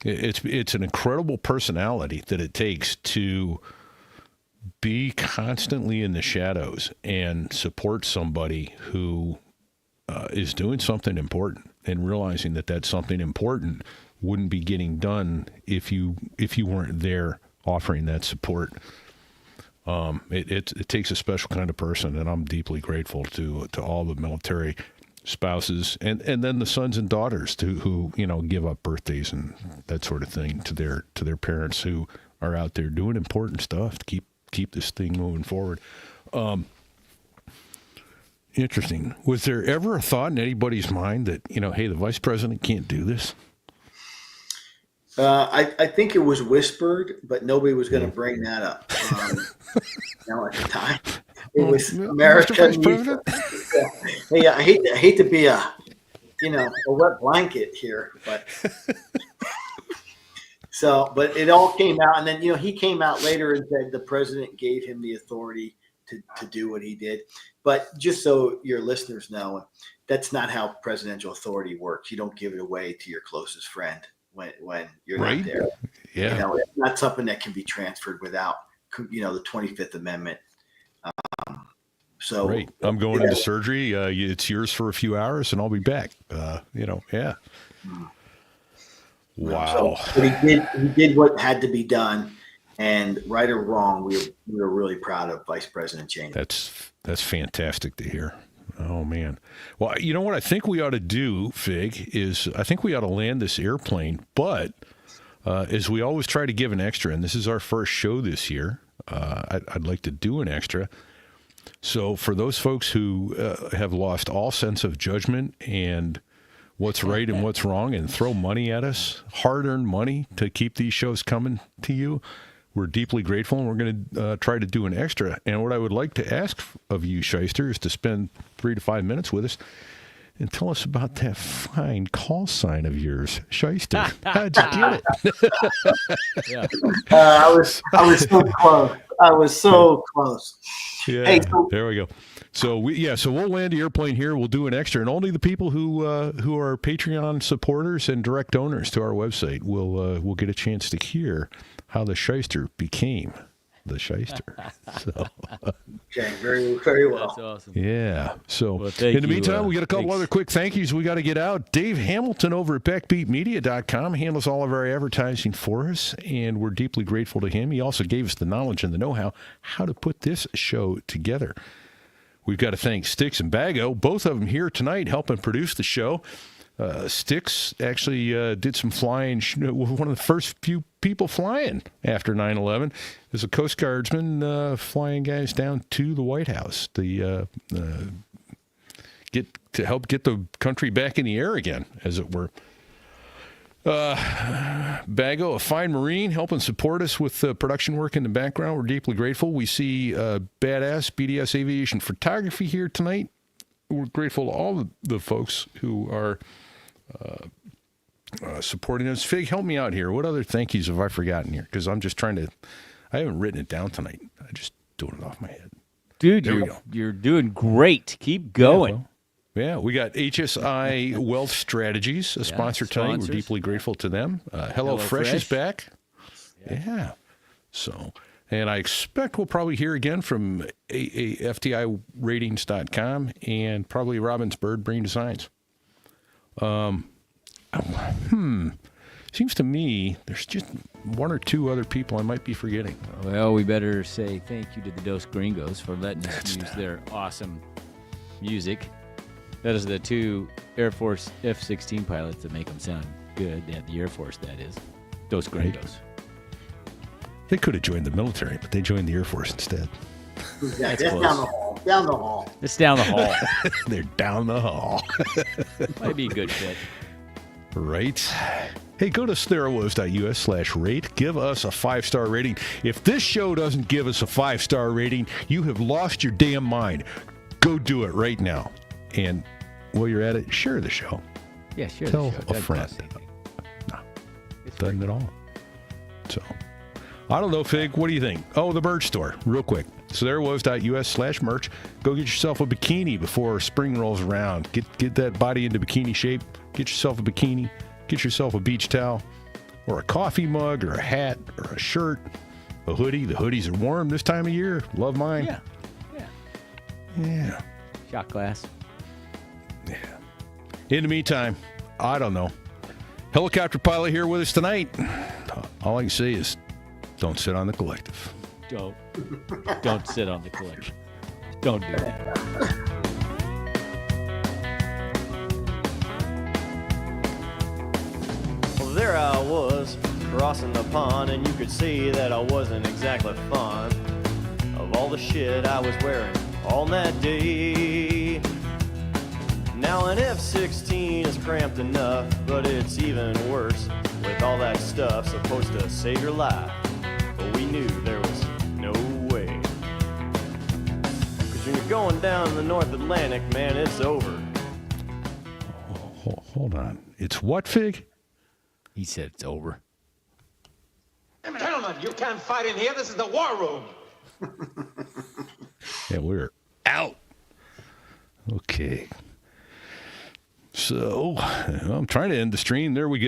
it's an incredible personality that it takes to be constantly in the shadows and support somebody who is doing something important, and realizing that that's something important wouldn't be getting done if you weren't there offering that support. It takes a special kind of person, and I'm deeply grateful to all the military spouses and then the sons and daughters who give up birthdays and that sort of thing to their parents who are out there doing important stuff to keep this thing moving forward. Interesting. Was there ever a thought in anybody's mind that, hey, the vice president can't do this? I think it was whispered, but nobody was going to bring that up. At the time, it was American. Hey, I hate to be a wet blanket here, but but it all came out, and then he came out later and said the president gave him the authority to do what he did. But just so your listeners know, that's not how presidential authority works. You don't give it away to your closest friend when you're not there. Yeah. It's not something that can be transferred without, the 25th Amendment. Right. I'm going into surgery. It's yours for a few hours, and I'll be back. Yeah. Wow. But he did what had to be done, and right or wrong, we were really proud of Vice President Cheney. That's fantastic to hear. Oh, man. Well, you know what I think we ought to do, Fig, is I think we ought to land this airplane, but as we always try to give an extra, and this is our first show this year, I'd like to do an extra. So for those folks who have lost all sense of judgment and what's right and what's wrong and throw money at us, hard-earned money to keep these shows coming to you, we're deeply grateful, and we're going to try to do an extra. And what I would like to ask of you, Shyster, is to spend 3 to 5 minutes with us and tell us about that fine call sign of yours, Shyster. How'd you get it? I was so close. I was so close. Yeah, hey, there we go. So we'll land the airplane here. We'll do an extra, and only the people who are Patreon supporters and direct donors to our website will get a chance to hear how the Shyster became the Shyster. So, okay, very, very well. That's awesome. Yeah. So in the meantime, we got a couple other quick thank yous we got to get out. Dave Hamilton over at backbeatmedia.com handles all of our advertising for us, and we're deeply grateful to him. He also gave us the knowledge and the know-how how to put this show together. We've got to thank Sticks and Bago, both of them here tonight helping produce the show. Sticks actually did some flying, one of the first few people flying after 9/11 as a Coast Guardsman flying guys down to the White House to help get the country back in the air again, as it were. Bago, a fine Marine, helping support us with production work in the background. We're deeply grateful. We see badass BDS Aviation Photography here tonight. We're grateful to all the folks who are supporting us. Fig, help me out here. What other thank yous have I forgotten here? Because I'm just I haven't written it down tonight. I just doing it off my head. Dude, you're doing great. Keep going. Yeah, we got HSI Wealth Strategies, a sponsor tonight. We're deeply grateful to them. Hello Fresh is back. Yeah. So, and I expect we'll probably hear again from FTIratings.com and probably Robin's Bird Brain Designs. Seems to me there's just one or two other people I might be forgetting. Well, we better say thank you to the Dos Gringos for letting us use their awesome music. That is the two Air Force F-16 pilots that make them sound good. They have the Air Force, that is. Dos Gringos. They could have joined the military, but they joined the Air Force instead. Yeah, that's down the hall. Down the hall. It's down the hall. They're down the hall. Might be a good fit. Right. Hey, go to stereowoes.us/rate. Give us a 5-star rating. If this show doesn't give us a 5-star rating, you have lost your damn mind. Go do it right now. And while you're at it, share the show. Yeah, share Tell the show. a friend. No, it doesn't at all. So, I don't know, Fig. What do you think? Oh, the merch store, real quick. Stereowoes.us/merch. Go get yourself a bikini before spring rolls around. Get that body into bikini shape. Get yourself a bikini. Get yourself a beach towel or a coffee mug or a hat or a shirt, a hoodie. The hoodies are warm this time of year. Love mine. Yeah. Shot glass. Yeah. In the meantime, I don't know. Helicopter pilot here with us tonight. All I can say is don't sit on the collective. Don't sit on the collective. Don't do that. Well, there I was, crossing the pond, and you could see that I wasn't exactly fond of all the shit I was wearing on that day. Now an F-16 is cramped enough, but it's even worse with all that stuff supposed to save your life. But we knew there was no way. 'Cause when you're going down the North Atlantic, man, it's over. Hold on. It's what, Fig? He said it's over. Gentlemen, you can't fight in here. This is the war room. Yeah, we're out. Okay. So I'm trying to end the stream. There we go.